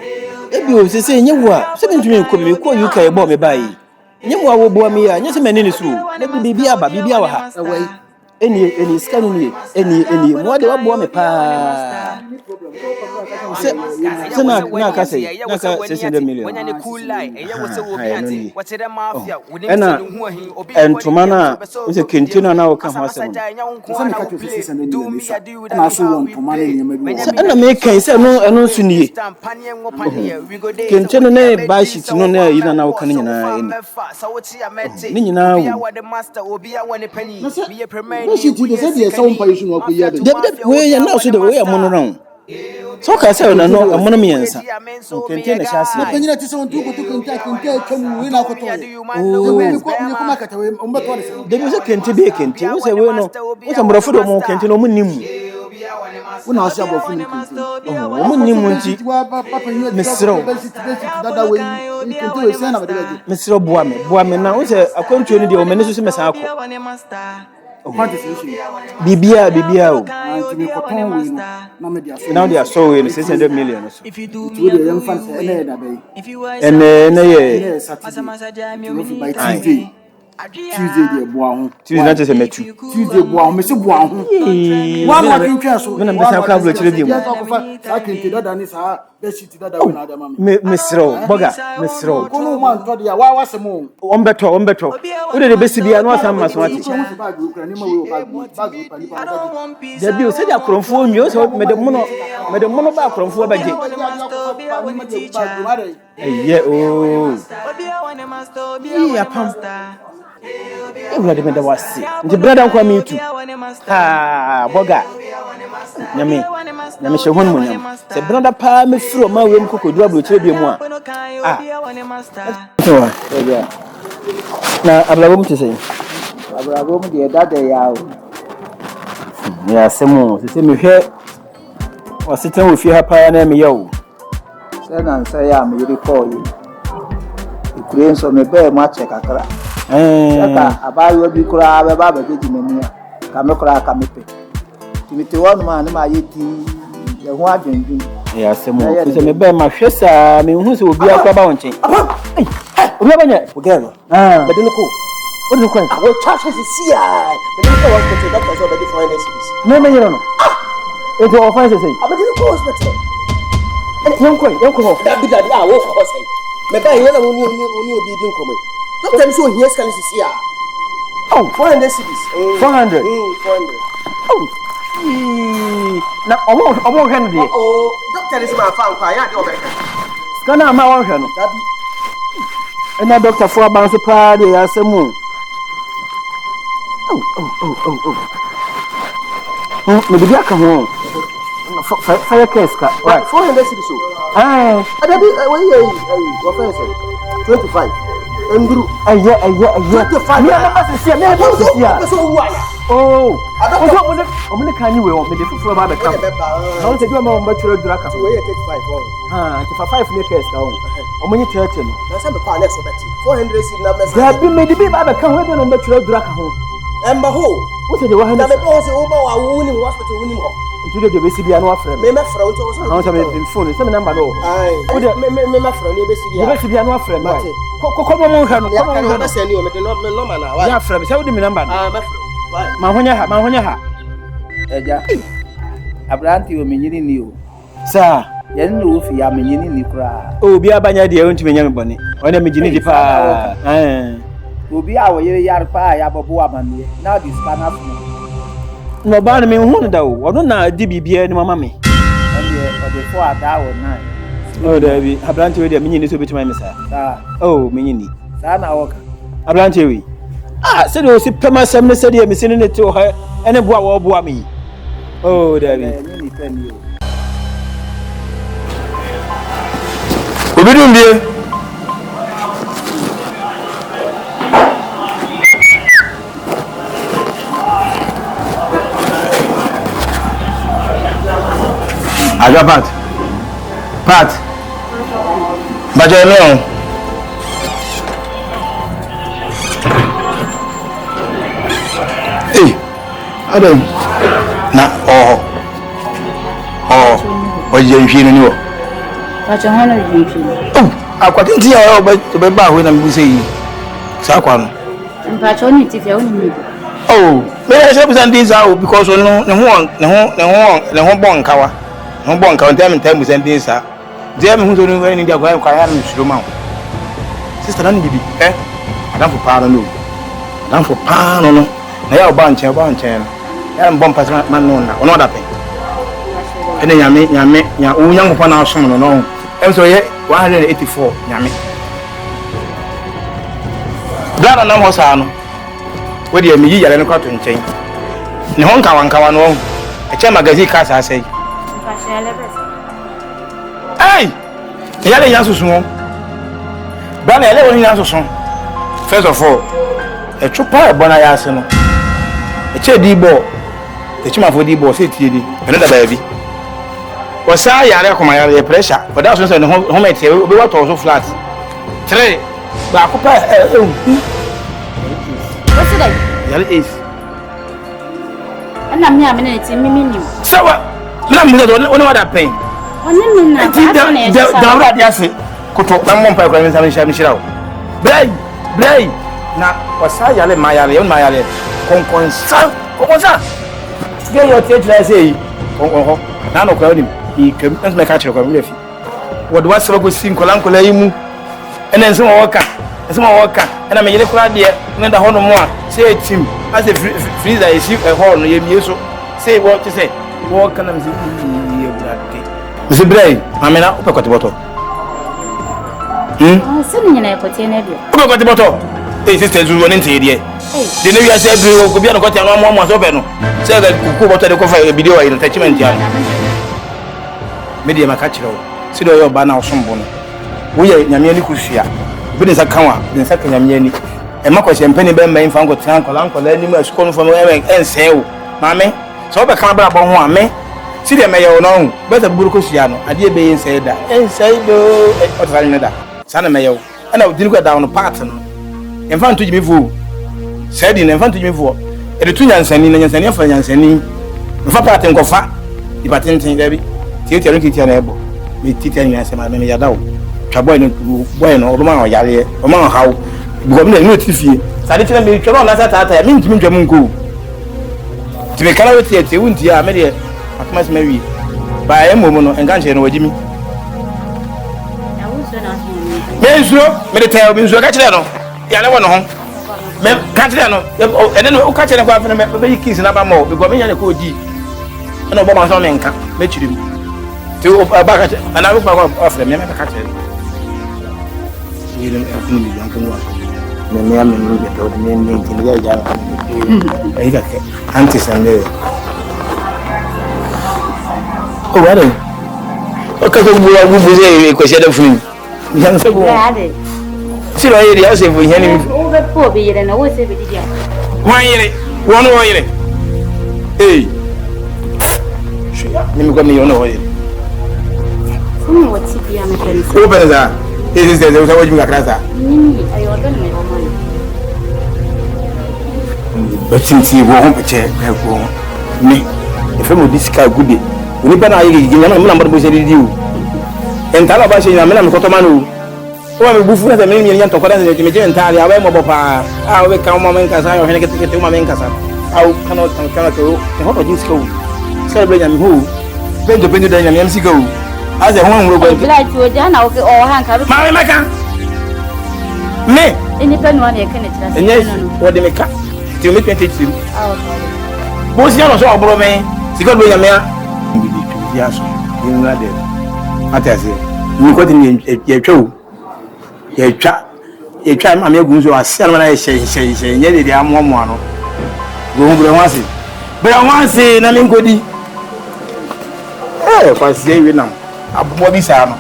Ebi o se se nyewa se bintumi ko me ko UK bo me bai nyewa wo bo me ya nyese menene su na bibia wa ha Away. eni scan ni eni mo de wo bo me pa se na ka se $600 million ena entoma na se kentino na wo ka ho asem Se me ka to $600 million na so won poma na nyema bi wo ena me kan se no su nie kentino na ba shit no na yi na wo ka nyina eni ni nyina wo no she did say the sound position wo ko yade we ya na so de we ya mono ran so ka say na no amono me yansa kentino na sha na panyina ti se won tu ko to kenta twam we na ko to we ko kuma ka tawe on ba to de bi se kenti be kenti wo se we no wo se murafo do mo kenti no mun nimu wo na asia bo funu kenti wo mun nimu nti mesro dada we kenti we se na ba de mesro boa me na wo se akwantuo ni de o mene so se mesa akọ Bibia o. Now they are so in $600 million. If you do me Tuesday dey boa ho. Tuesday na tese metu. Tuesday boa ho, me se boa ho. Wa ma kin twa so. Me na besa ka blo chire bi mu. Sa kente dada ni sa be shit dada we na adama me. Mesro, boga, mesro. Ko no man to dia wa se mo. Ombeto. Wo de besi bia no asam maso ati. Da bi o se dia kronfo onyo so me de mono ba kronfo ba je. Eye o. Iya pam. Everybody me da wasi. Nti brother kwa me tu. Ha, boga. Nyame shehon mo nyam. Se brother pa me firo ma we mkoko DUABO chire bi mu a. Na ablabo mti sei. Abrabo mu de dada ya o. Ya semo, se me hwe wasitan wo fi ha pa na me yawo. Se na nsa ya me yiri call yi. kure nso me be ma check akra saka abayo bi kura be ba be ji mania ka me kura ka me pe timite wonu ma na ma yeti ye ho adwendwen ya semo so me be ma hwesa me hu se obi akwa ba wonchen obi abanya ogeno be de ko What do you call it? Well, charge is CI. But you know hospital doctors already find this. No, you know. It's all fine to say. But you go hospital. And young coin. That be that I work for us. Maybe I know when you be doing come. Doctor is so here scan is CI. Oh, 400 cities. 400. 400. Oh. Na omo hwe no de. Oh, doctor is my fan kwa ya de obeka. Scanner ma won hwe no. That be. And doctor for ban so pa de asemu. Maybe I come home. Fire case, right? 400 cities. Ah, I don't what I say? 25. Andrew. Yeah. 25. Oh, I'm going to can you will make the food about the camp. I want to do a more mature draka. So we 35. If a 5 acres down. How many 30? That's a car next 400 cities. There have been made the big baby come with a mature draka home. Ember ho. What's the 100? That because over winning hospital winning ho. Into the basic and one friend. Me friend also. I want to be phone. Some number no. Aye. Me friend you basic. You be one friend. Come on, can send you me no man. Yeah, friend. Say the number. Ah, my friend. Ma honya ha. Eja. Abranti o menyini ni o. Sir. Yen no fi ya menyini ni kura. Obi abanya de ontime nyame bone. Ona megini di pa. Obi a wo ye yar pa ya bobo amane. Now this can happen. No ba na me hu da o. Odo na di bibia ni mama me. Ode fo ada wo na. Oh David, abranti we de menyini so betima me sa. Oh, menyini. Sa na wo ka. Abranti we. Ah, said o si pema sem ne said e me sene ne to ha ene boa wo boa me. Oh David. Obi dum bie. Aga Pat. Bajo mi on. Adam na oje nhwini ni wo. Bajo hono nhwini. Akwati nti ya o be ba ho na mbi sei. Sa kwa no. Bajo ni ti fe oni mi. Me say be send this out because no ne ho bon kawa. No bon kawa ntem be send this out. Dia me hu so no ni dia kwa ya no suro ma. Sister na ni bibi Adam for pa no. Adam for pa no. Na ya oba nchen ya mbom pass man no na ono da pen ene nyame nya onyankopɔ na asom no no em so ye 184 nyame dara na mo sa no we de mi yiyare no kwato nchen ne ho nkawa no e che magazine ka sa sei yale nya susu mo bana yale woni nya susu first of all e chupa e bona ya ase no e che di bo chima for di bo se tie di ene da ba bi o sa yare akoma yare pressure but that so no ho mete obi wa to so flat 3 ba ko pa what's that yare is ana mi amene ti mimi ni sawa na mi do oni wa da pen oni mi na da ra dia se koto na mo pa ko mi sa mi shira o blai na o sa yare ma yare o ma yare konkonsa get your take like say na no kwa nim e kam na me ka kire kwa mi fi wo do wase go sin kola yi mu ena nse mo woka ena me yele kura de ne da hono mo a say team as a freezer is a hall no ye mi so say what to say wo kana mi ye brate mi brai amena o pe ko tiboto se ni na ekotie na bio o pe ko tiboto sister zu woni ntie de de ne wi ase bri ko bia no ko tia no mo so be no se ga ku boto de ko fa video ayi no attachment ya media makachiro si do yo ba na osombo no wo ye nyame ni kusua bi ne saka wa ne saka nyame ni e makọ champagne be mman fa nko tran kola ni ma sukọ no fa ense wo mame so be kan bra bo ho ame si de me ye wo no be ta buru ko sua no ade be ense da ense do o tra ni da sa na me ye wo ana odin ko down part no emfa nto jimi fu said in emfa nto jimi fu e de tu nyansani na nyansani afa nyansani mfa part nkofa di patenten da bi tie ronki na ebo me titia nyansani ma me ya dawo twa boy no o ma o yare o ma hawo because me no tifie sade tena me twero na tata ya me ntimi ntwam nko ti me kala wetie tie wunti a me de akoma se mawi ba e momo no enga nche no wajimi Menzo, me de tell me zo ka kire no. Ya le wono ho. Me ka kire no. Ene no ka kire kwa fe me be kiss na ba mo because me nya ne ko di. Ene obo ma so me nka, me chiri mi. Ti o ba ka kire. Ana we pa kwa ofre me ka kire. Yele afunu mi yan kan wa. Me ya me no be to de ne nti ya ja. Ai ka ke. Anti sande. O wale. O ka ko buwa buze ko sheda funu. Yan se bo. Siro yiri ya se bo yan ni. O be po be yire na wo se be dia. Wan yiri, won wo yiri. Eh. Shia, ni mi ko mi yono wo yiri. Sumu wati bia me pen. O be za. Eh se se wo jimi ka krasa. Ni ayo don me o man. Batinti wo ho peche e ko. Ni. E fe mo disika gude. Oni ba na yiri gina na me na mbo se di o. Entala ba se na me na me ko to manu. O me bufu na se me nyan to ko da se me je entali awe mo bo pa. A we ka mo men ka sa yo hene ke mo men ka sa. Au kana ko e ho to jin sika o. Sika be nyam ho. Bendo da nyam sika o. Aze ho nwuro go. Bila ti o ja na o ke o han ka. Ma me maka. Me. Eni pe no na e kene tira. Enye o de me ka. Ti o me 23. Ah o. Bo si ano so obro me. Sika be nyam ya. Bi tu ya so. Ni na de. Atase ni ko tin ye twa ma me gunzo ase na ye nye de amomo ano go bre wansi na me nkodi kwasi ewe na abobo bi sa no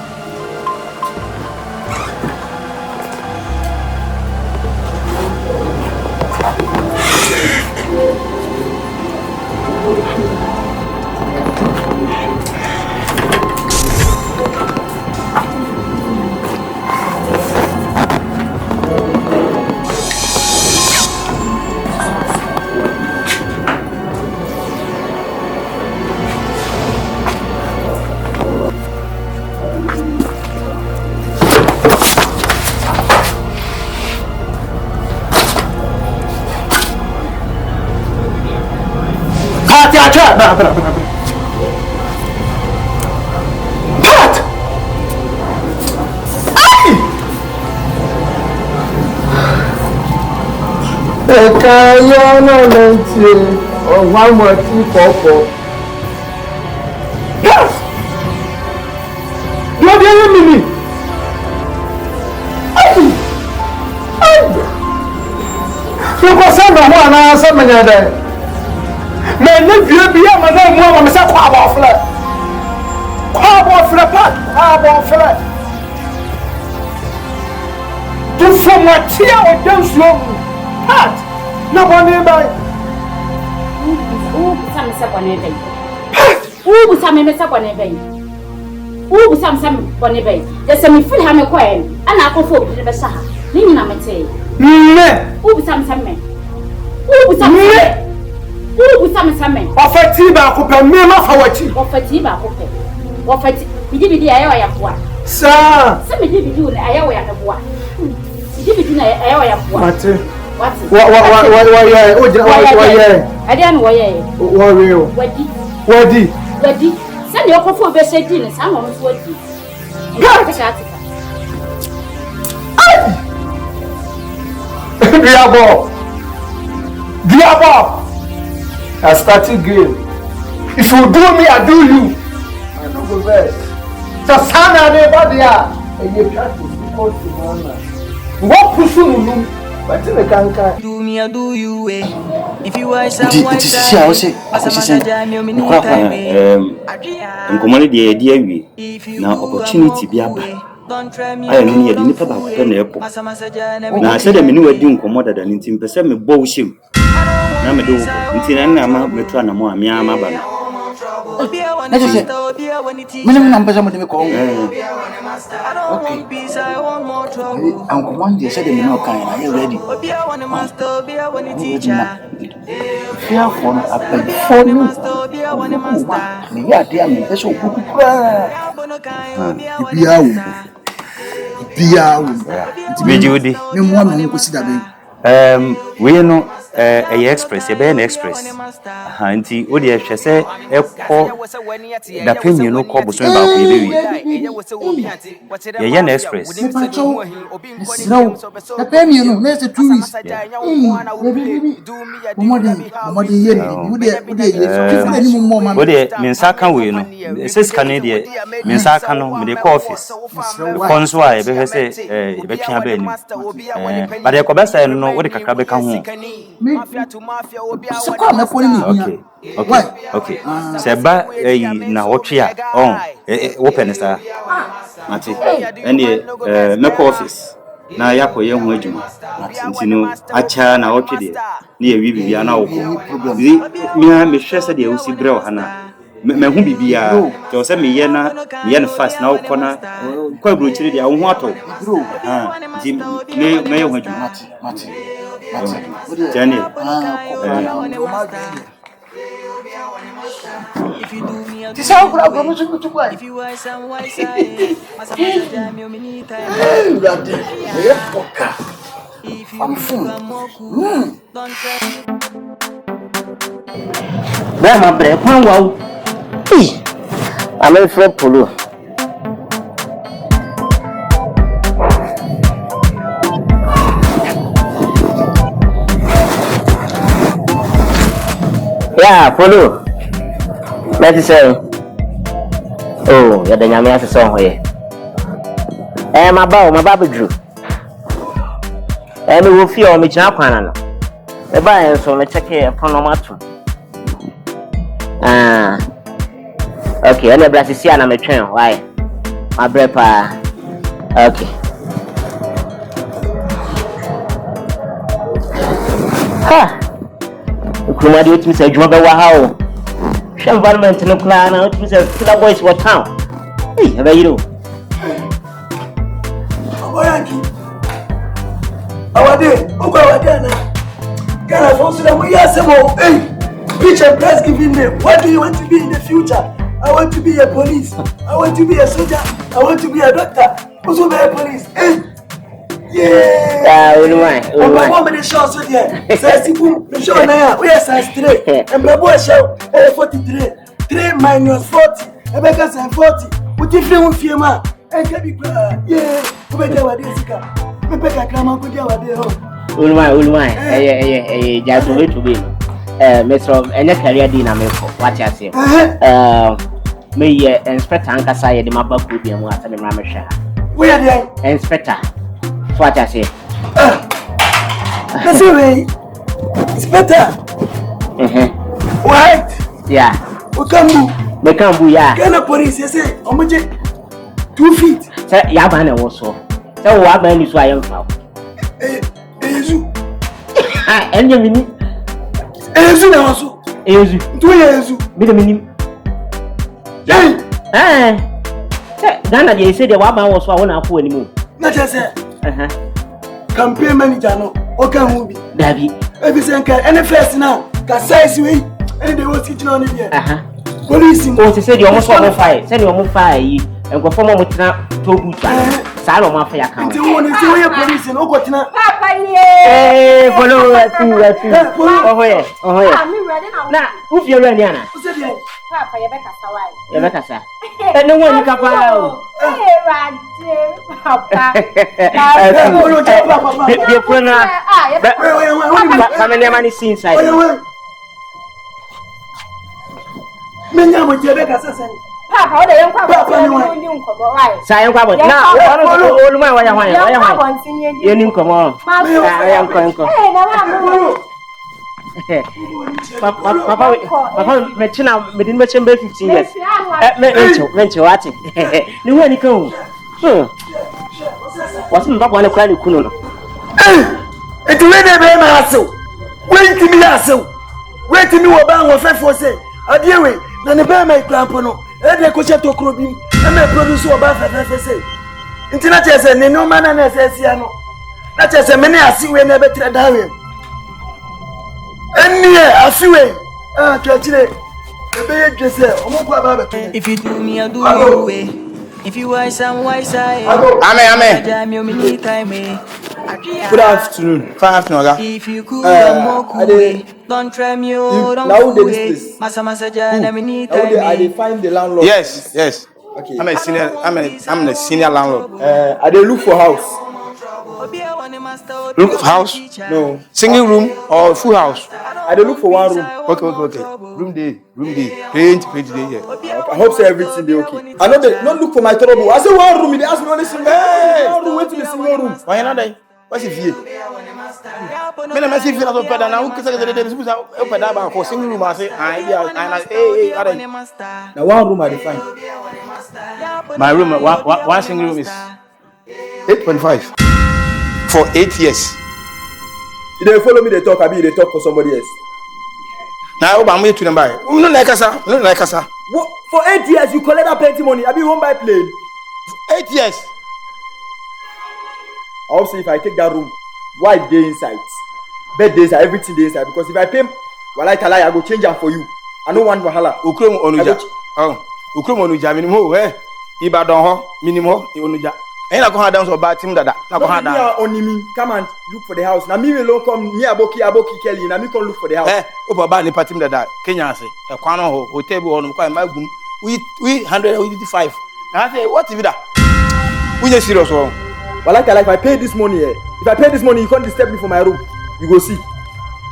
Pat! Ai! Kaya na lenti o one more tea popo. Yes! You are the enemy. Ai! Ai! You go send the one na samanya there. Me ne bia ma na mu ma se kwa ba fle pat kwa fle tu from what here o dem slow pat na boni ba U sam se bone be. U sam me se bone be. U sam bone be. Je se mi feel ha me kwa en ana akofo bi be sha ha. Ni nyina mete. Me. U sam me. U sam me. U sam. Ofati ba ko pe me ma fa wachi. Ofati ba ko pe. Ofati bidi ayo ya kwa. Sa. Se me bidi na ayo ya kwa. Bidi na ayo ya kwa. Mate. What? Wa ye. O jira wa ye. Ade an wo ye. Wa we o. Wadi. Se ne okofo be se di ne sa no so wadi. Ai! Diabo. I started game. If you do me, I do you. I don't go rest. So sana never there. And you try to support the man. What pushing you? But in the canker. Do me, I do you. If you are someone, it is here. Nkomani de dia wi na opportunity bi aba ayi no ye de nipa ba ko na epo na se de me ni wadi nkomo dada ni ntim pese me bo wo shem na me do nti na na ma metro na mo amia ma ba no Let's just say, minimum numbers of them call. Okay. Uncle one day said, "You know, kind, are you ready?" Fear for a for me. Yeah, dear me, that's so good. Judy. No more than you could see that. We know a express, a Ben Express. Auntie, what do you say? A call the pen you know, cobbles when back with you. Yan Express. No, the pen you know, there's a tourist. What means I can we know? It says Canadian, means I can know the office. The consul, I better say, but the Cobessa know what the Cacabe come home. Okay. Seba na watchia open star. Mati. Any make office. Na yako ye ho adwuma. Nti no acha na watche de. Na ye wi bibia na wo. Me hwe se de usi bre o hana. Me hu bibia. To se me ye na fast na wo kona kwa brochiri de wo ho ato. Nti me ye ho adwuma. Mati. Jenny. If you do me a This how I go to buy. If you are someone if you don't my bread, wow. I'm a friend POLOO. Yeah, POLOO. Let's say, oh, you're the Yamias song here. My baby Drew. We will feel me Japan. The buyer so let's check here upon no matter. Okay, only bless you and I'm a train. Why? My bread pa. Okay. Kumawood to say, "Jumba wow." Environment no plan out to say, "Killer boys what town?" Hey, how are you? Our day now. Can I force them? We are some hey, preach and press giving them. What do you want to be in the future? I want to be a police. I want to be a soldier. I want to be a doctor. Also be a police. Hey. Yeah. I'm going to show so there. Say, the show now. We are size 3. And my boy show 43. 3 minus 40. I make us 40. We different fear man. And can be yeah. We make our days. We make a grandma go there. Ulumai. Just wait to be. Metro, any career dinner me for what you say. Me inspector Anka say the map could be and what I'm Ramasha. Where are they? Inspector. What I say? That's way. Inspector. White. Yeah. We can't do yeah. Can a police say, how much? 2 feet. Say, Yabana also. So, what man is why I'm found? And you mean? Also. 2 years. Be the minimum. Ghana, they say the Waba was one up anymore. Not just campaign manager no okay movie David every single any first now can size way and they was sitting on it here police oh say the almost on fire say the almost fire and go for mo tina to boot say no ma fire account you want to say police no go tina papa ye POLOO oh yeah na who fear ready ana papa ye beka sawai ye beka sa no one ka pa papa the friend how many money see inside menya mo je beka sa papa o de yen kwa kwa ni nkomo right sa yen kwa bo na Olumai wa ya hwan ye ni nkomo ya nko Papa, me china me din me chembe 15 years. Me what? Ni wani kan. What's my papa na kwa ni kunu no. Eti we na be ma aso. Wait me aso. Wait me wo ba wo fefo say. Adie we Na ne be my grandpa no. E de ko cheto kro bi. E me produce o ba fe say. Nti na chese ne no man na esesia no. Na chese me ne asiwe na be tre dawe. Enie asiwe. Ah, twachire. E be ye twese. Omo kwa ba be. If you do me, I do you way. If you wise, I'm wise. Amen. Good afternoon. Fine afternoon, Oga. If you could, don't try me, don't now they this place. I find the landlord. Yes. Okay. I'm the senior landlord. I dey look for house. Look for house? No. Single room or full house? I dey look for one room. Okay. Room day. Paint day here. I hope so everything dey okay. I know they not look for my trouble. I say one room, they ask me only single. Hey, one room, wait to the single room. Why you not there? What's it here? Me na message feel so bad now. Who can say the day people open that bar for single room? I say, hey. Now one room I define. My room, one single room is 8.5 for 8 years. You dey follow me, they talk. I be they talk for somebody else. Now I'm waiting to them buy. No like us. What? For 8 years you collect that plenty money. I be home by plane. 8 years. I hope so if I take that room, wife day inside, bed days, everything day inside. Because if I pay, I go change them for you. I don't want wahala. Ukrom onuja. Ukrom onuja minimum. Ibadan ho minimum onuja. Ain't I go down so bad team that. Come and look for the house. Now me alone come near Aboki Kelly. Now me come look for the house. Opa ba ni patim that. Kenya say. E kwano ho hotel bi on kwa magum. We 185. I say what is that? We just serious one. Well, like if I pay this money, if I pay this money, you can't disturb me for my room. You go see.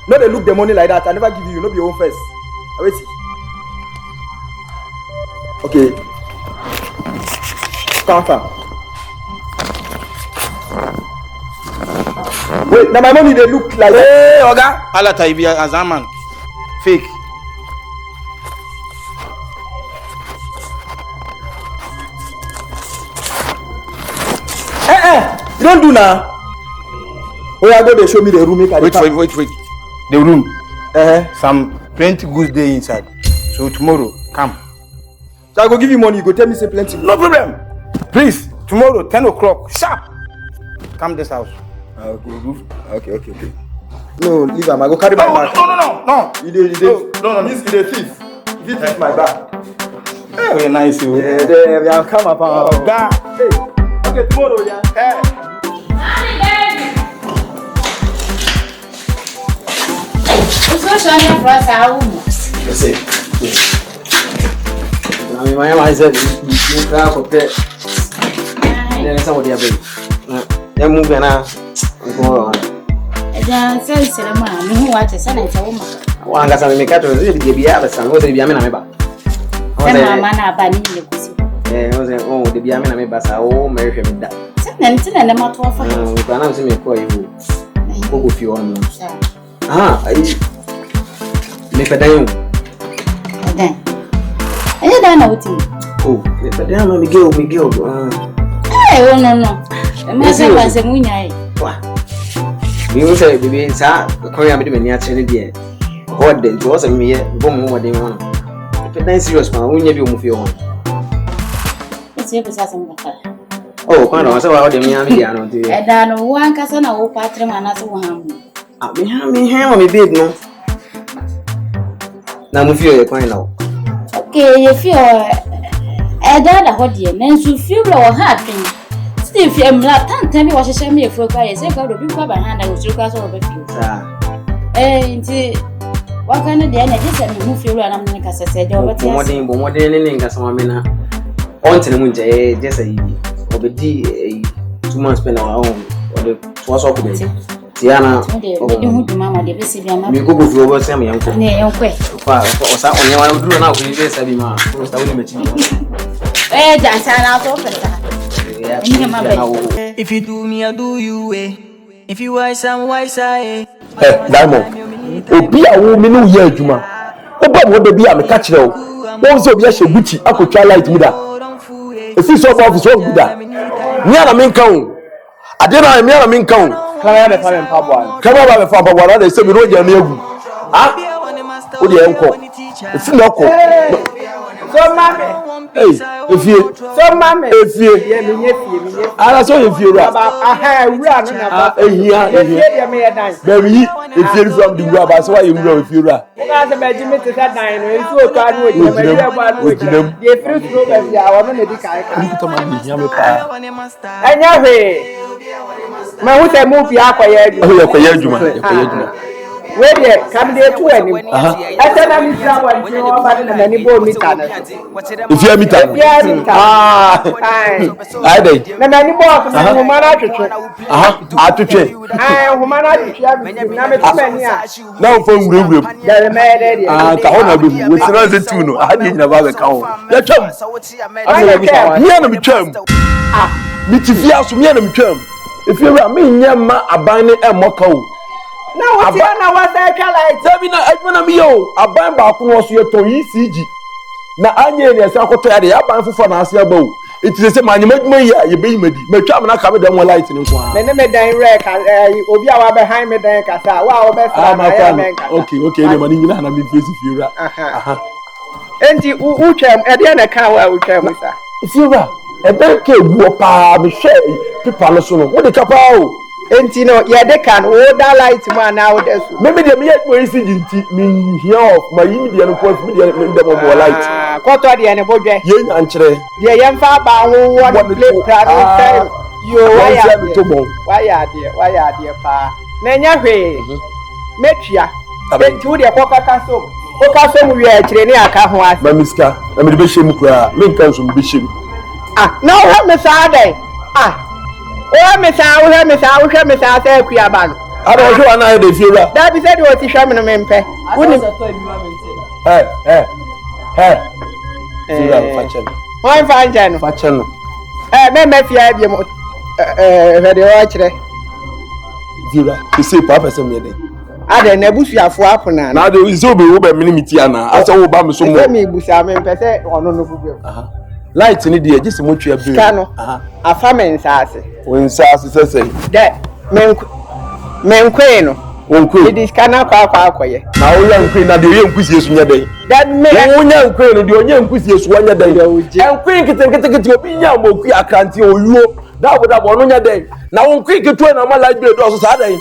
No, they look the money like that. I never give you. No, be your own first. Wait. Okay. Confirm. Wait, now my money they look like. Hey, Oga. Alata ibi azaman. Fake. You don't do now. Oh, I go they show me the room. Wait. The room. Some 20 goods day inside. So tomorrow, come. So I go give you money. You go tell me say plenty. No problem. Please, tomorrow 10 o'clock sharp. Come this house. Okay. No, leave him. I go carry my bag. No. You did. No. This is the thief. He thief my bag. Very nice, you. Yeah, I'll come up. Oh, God. Hey. Okay, tomorrow, yeah. Hey. My mama said, you can't compare. Then somebody have been. They're moving now. Wanga sana mikato zile bibia basa ngo de biame na meba. Sema mana ba ni le kusi. Oze de biame na meba sa o merehwe meda. Ntina na mato afa. Ko na mse me ko yiwo. Ko fi on. Ai. Me pedayo. Adan. Aye da na wuti. Me pedayo no Miguel. No. Me se ba se munya e. Wa. Me say bibi sa ko ya me de mani atene de. What then? To us me bom mo de mo. If it's serious man, we need you move your. It's your business and that. Oh, kind of. So how de me am dia no dey. E da no wan kasa na wo patre man na so ham. Me ham me big no. Na move your kwan now. Okay, you feel e da ho de na nsu feel lo ha pin. Still feel mla tan bi wo hye me efu kwa ye se ka do bi kwa ba ha na wo suru kwa so be feel. Sa. Nti wakana de na je se me hu feel na me ka sese de obeti. Bomodin ne nka sama me na. Onti ne mu nje je se yi. Obedi 2 months spend our own. Or the was up with it. Tiana. Obedi hu duma ma de be se bi ama. Me go go fi obo se me yanko. Ne yanko. Fa o sa onye wa duro na ko ni se bi ma. O sta woni mechi. Da sana to pesa. If you do me, I do you. If you wise, I'm wise. Diamond. Obia wo me no ye adwuma. Oba wo de bia me ka kire wo. Won so bia she Gucci akotwa light mi da. Esi so ba office wo da. Ni ana me nka wo. Ade na me ana me nka wo. Kaya be fa me mpabwa. Kama ba me fa mpabwa na de se me no je me egu. O de enko. Esi na ko. So mommy. Hey, if you. So mommy. If you. I saw if you rap. Baby, if you're from the grab, I saw you grow if you rap. Where come there to any? I said I'm traveling to many more meters. If you are meeting, I did. The many more Humana to check. Humana Now from group. They're mad. Kahona with another tune. I didn't have a cow. Let chum. Me and me chum. Mitifia so me and me chum. If you are me, Yama, a binding and moko. Now what's your now? What's that like? Sabina, I want to be a band back was your to ECG. Now, I need a circle to the up and for Nasia bow. It is a man you make me, you be me. My chum and I come with them light in one. Then me dying wreck, Obia behind me, then Casa. Wow, best. Okay, the money you have been facing you. And you, Ucham, Adiana Kawa, Ucham, sir. If you are a bank, whoop, Michelle, people, so what the couple. And you know, yeah, they can hold that light man nowadays. Maybe they may be saying me here of my Indian point media light. Quarter the animal, young and chere. The young father who want to play piano. You why are dear, pa? Nanya way, Metria, then to the Poca Castle. Poca, we are training a car. Mamiska, I mean, Bishop, Minkan from Bishop. No, help me, Saturday. Oh, Miss I say, Kuyaban. I don't know an idea if you are. That is said, what is shaman of Mempe. One fine channel. Memphia, the watcher. Zura, you say, Papa, some year. I don't know, Bush, you have 4 apple now. Now there is over Minimitiana. I saw Obama so let me Busham per se or no. Light in the day, just a much you have been. A famine says. When Sass say that men queen. It is cannot quite. Now, young queen, the young quiz in your day. That may young queen, the young quiz is 1 day. And queen can take it to be young, I can't tell you. That would have 1 day. Now, quick to turn on my light bill also Saturday.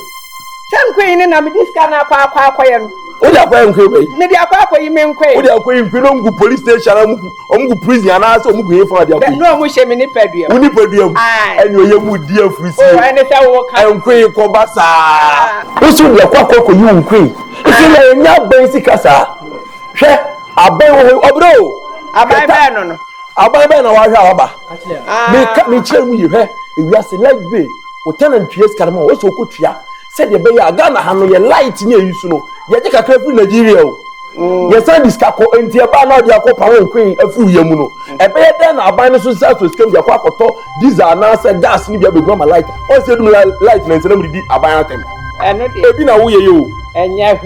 Some queen and I'm this cannot quite. What are you going maybe a papa you mean queen. What are you going to police station? I'm prison and also moving for the no wish him in the pedium. And you're with dear free. And it's I'm queen Kobasa. What's your quack you and queen? If you are not basic as a bear, I buy bannon. I buy bannon. Me tell me you have if you are select bay or tenant trees can also good here. Said the Bay Ghana handle your light near you soon. Yet you can careful Nigeria. Yes, I discapo and Tiabana, the Aqua Queen, a few yamuno. A bear then I buy the society to escape your quacoto. These are now said gas, need to be light. Or say, light and somebody I buy them. And it be now you. And yeah,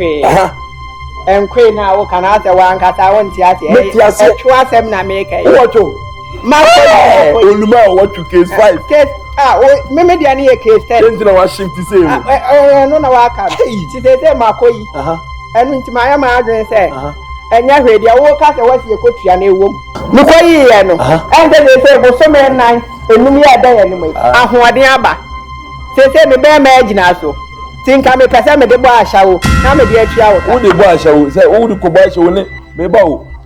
and Queen now can answer one cat. I want to ask them na make a what you. My what you case 5. Maybe the near case 10. Washington to say, no, I can't. She said, Marcoy, and into my imagine say, and yeah, I woke up and was your coach and a woman. Look, and then they say, well, so many nights, and we are there anyway. Ah, who are the Abba? Say, me bear imagine also. Think I'm a person with the bar show. I'm a dear child. Who the bar show? Say, oh, the Kobash will maybe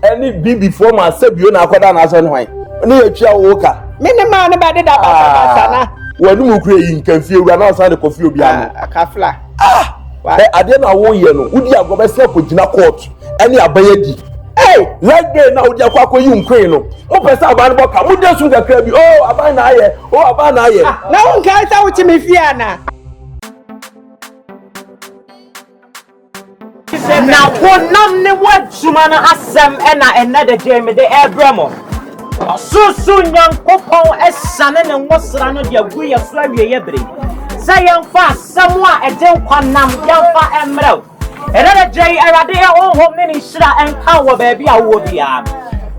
any be before my sub, you know, as on why. Near Chia Walker. Many man about that. When you create can feel run outside the coffee piano. A kafla. I didn't know you would you have got myself with Gina Court? Any abayedi. Hey, like they now, you are you crano. Open Saban Boka, would just the crabby. Oh, Abana, oh, Abana. No one cares out to me, Fiana. Now, one none what Sumana Assam and another Jamie the Air Bremo. So soon, young Popo, as son and what's run of your way of Flavia Yabri. Say, young fast, somewhat a deal quanam, young fat emerald. Another day, I read their own home minister and power, baby, I would be.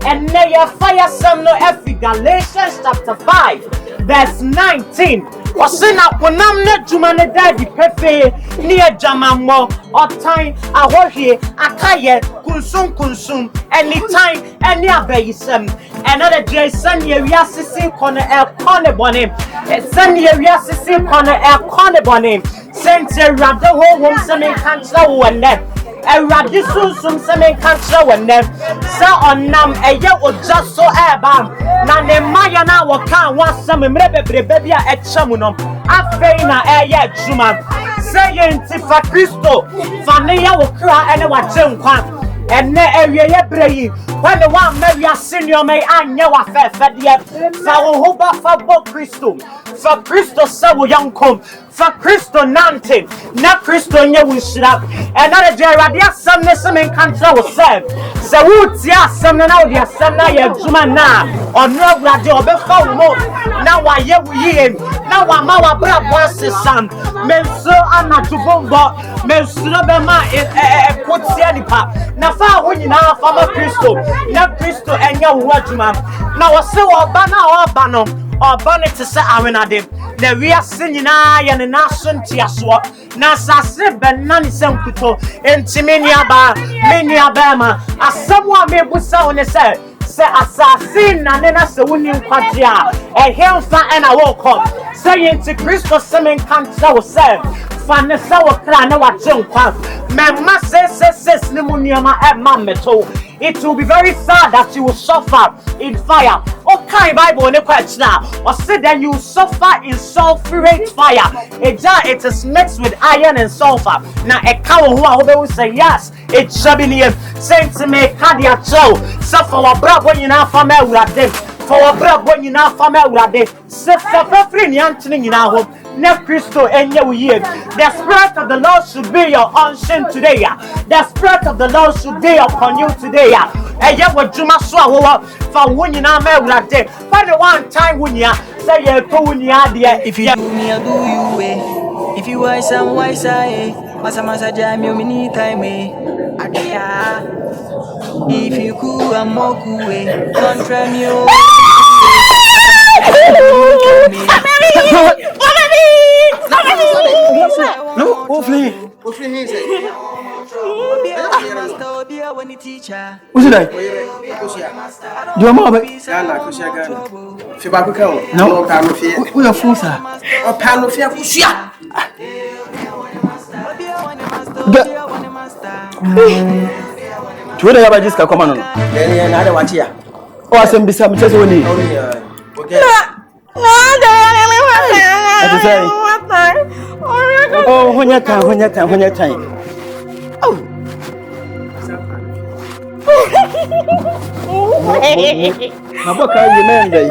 And now your fire some no Galatians chapter 5, verse 19. Osina konam ne juma ne daddy pefe ni ejamamo otan ahohie akaye kunsum anytime any abeyisem another day san ye wiasisi kono e kone bone san ye wiasisi kono e kone bone sente rade ho wom se me kantra wo ne Eradi sunsum se me kantra wo ne sa onam eye oja so eba na ne maya na wo kan wasam mrebebrebe bia echamu no afei na eye juma say yenti fa Kristo fa ne ya wo kra ene wa chenkwa ene ewie ye breyi when the one Mary senior may anya wa fefe de fa wo ho ba fa bo Kristo fa Kristo sa wo yankom fa Kristo nante na Kristo nye wishira ena de Eradi asam ne se men kantra wo se wo ti asam na wo di asam na ye juma na ono Eradi obefa wo na wa ye wo yie na wa ma wa bra boase sam menso anatubombo menso be ma kotia nipa na fa ho nyina fa ma Kristo na Kristo enya wo adwuma na wo se wo ba na wo ba no oba ne te se awenade na wiase nyina ye ne naso ntiaso na sase benani senkuto entimeni aba meni abema asemu a mebusa one se assassin na nena se woni nkwadia ehemfa ena woko say yenti Kristo semen kantra wo se fa ne se wo kra na wa chenkwa memma se ne muniama emma meto. It will be very sad that you will suffer in fire. Okay, Bible ne kwachna or say that you suffer in sulfurate fire. It is mixed with iron and sulfur. Now a cow who will say yes, it shall be near saint to me cardia chow. Suffer a bravo in our family. For a bravo in our family. Suffer free Anthony in our home. Ne Christo enye year. The Spirit of the Lord should be your unction today. The Spirit of the Lord should be upon you today. And yet what Juma Swa for winning our day. For the one time when you say you're going there. If you do me, I do you way. If you wise and wise, masa jam you many time if you cool and more cool way, don't try me. No, hopefully. What's it like? Do you know no, we are full, sir. Or panofia kushia. Do you have this come on? Then another watch here. Oh, I send this up just only. Oh, when you time. Oh. How can you remember?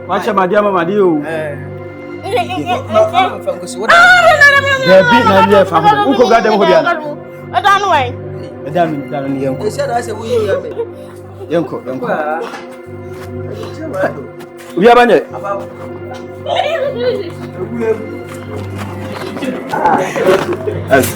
Watch my dear mamma, you. Who got them? I don't know. Madame, young. Said I said, young. We have it. As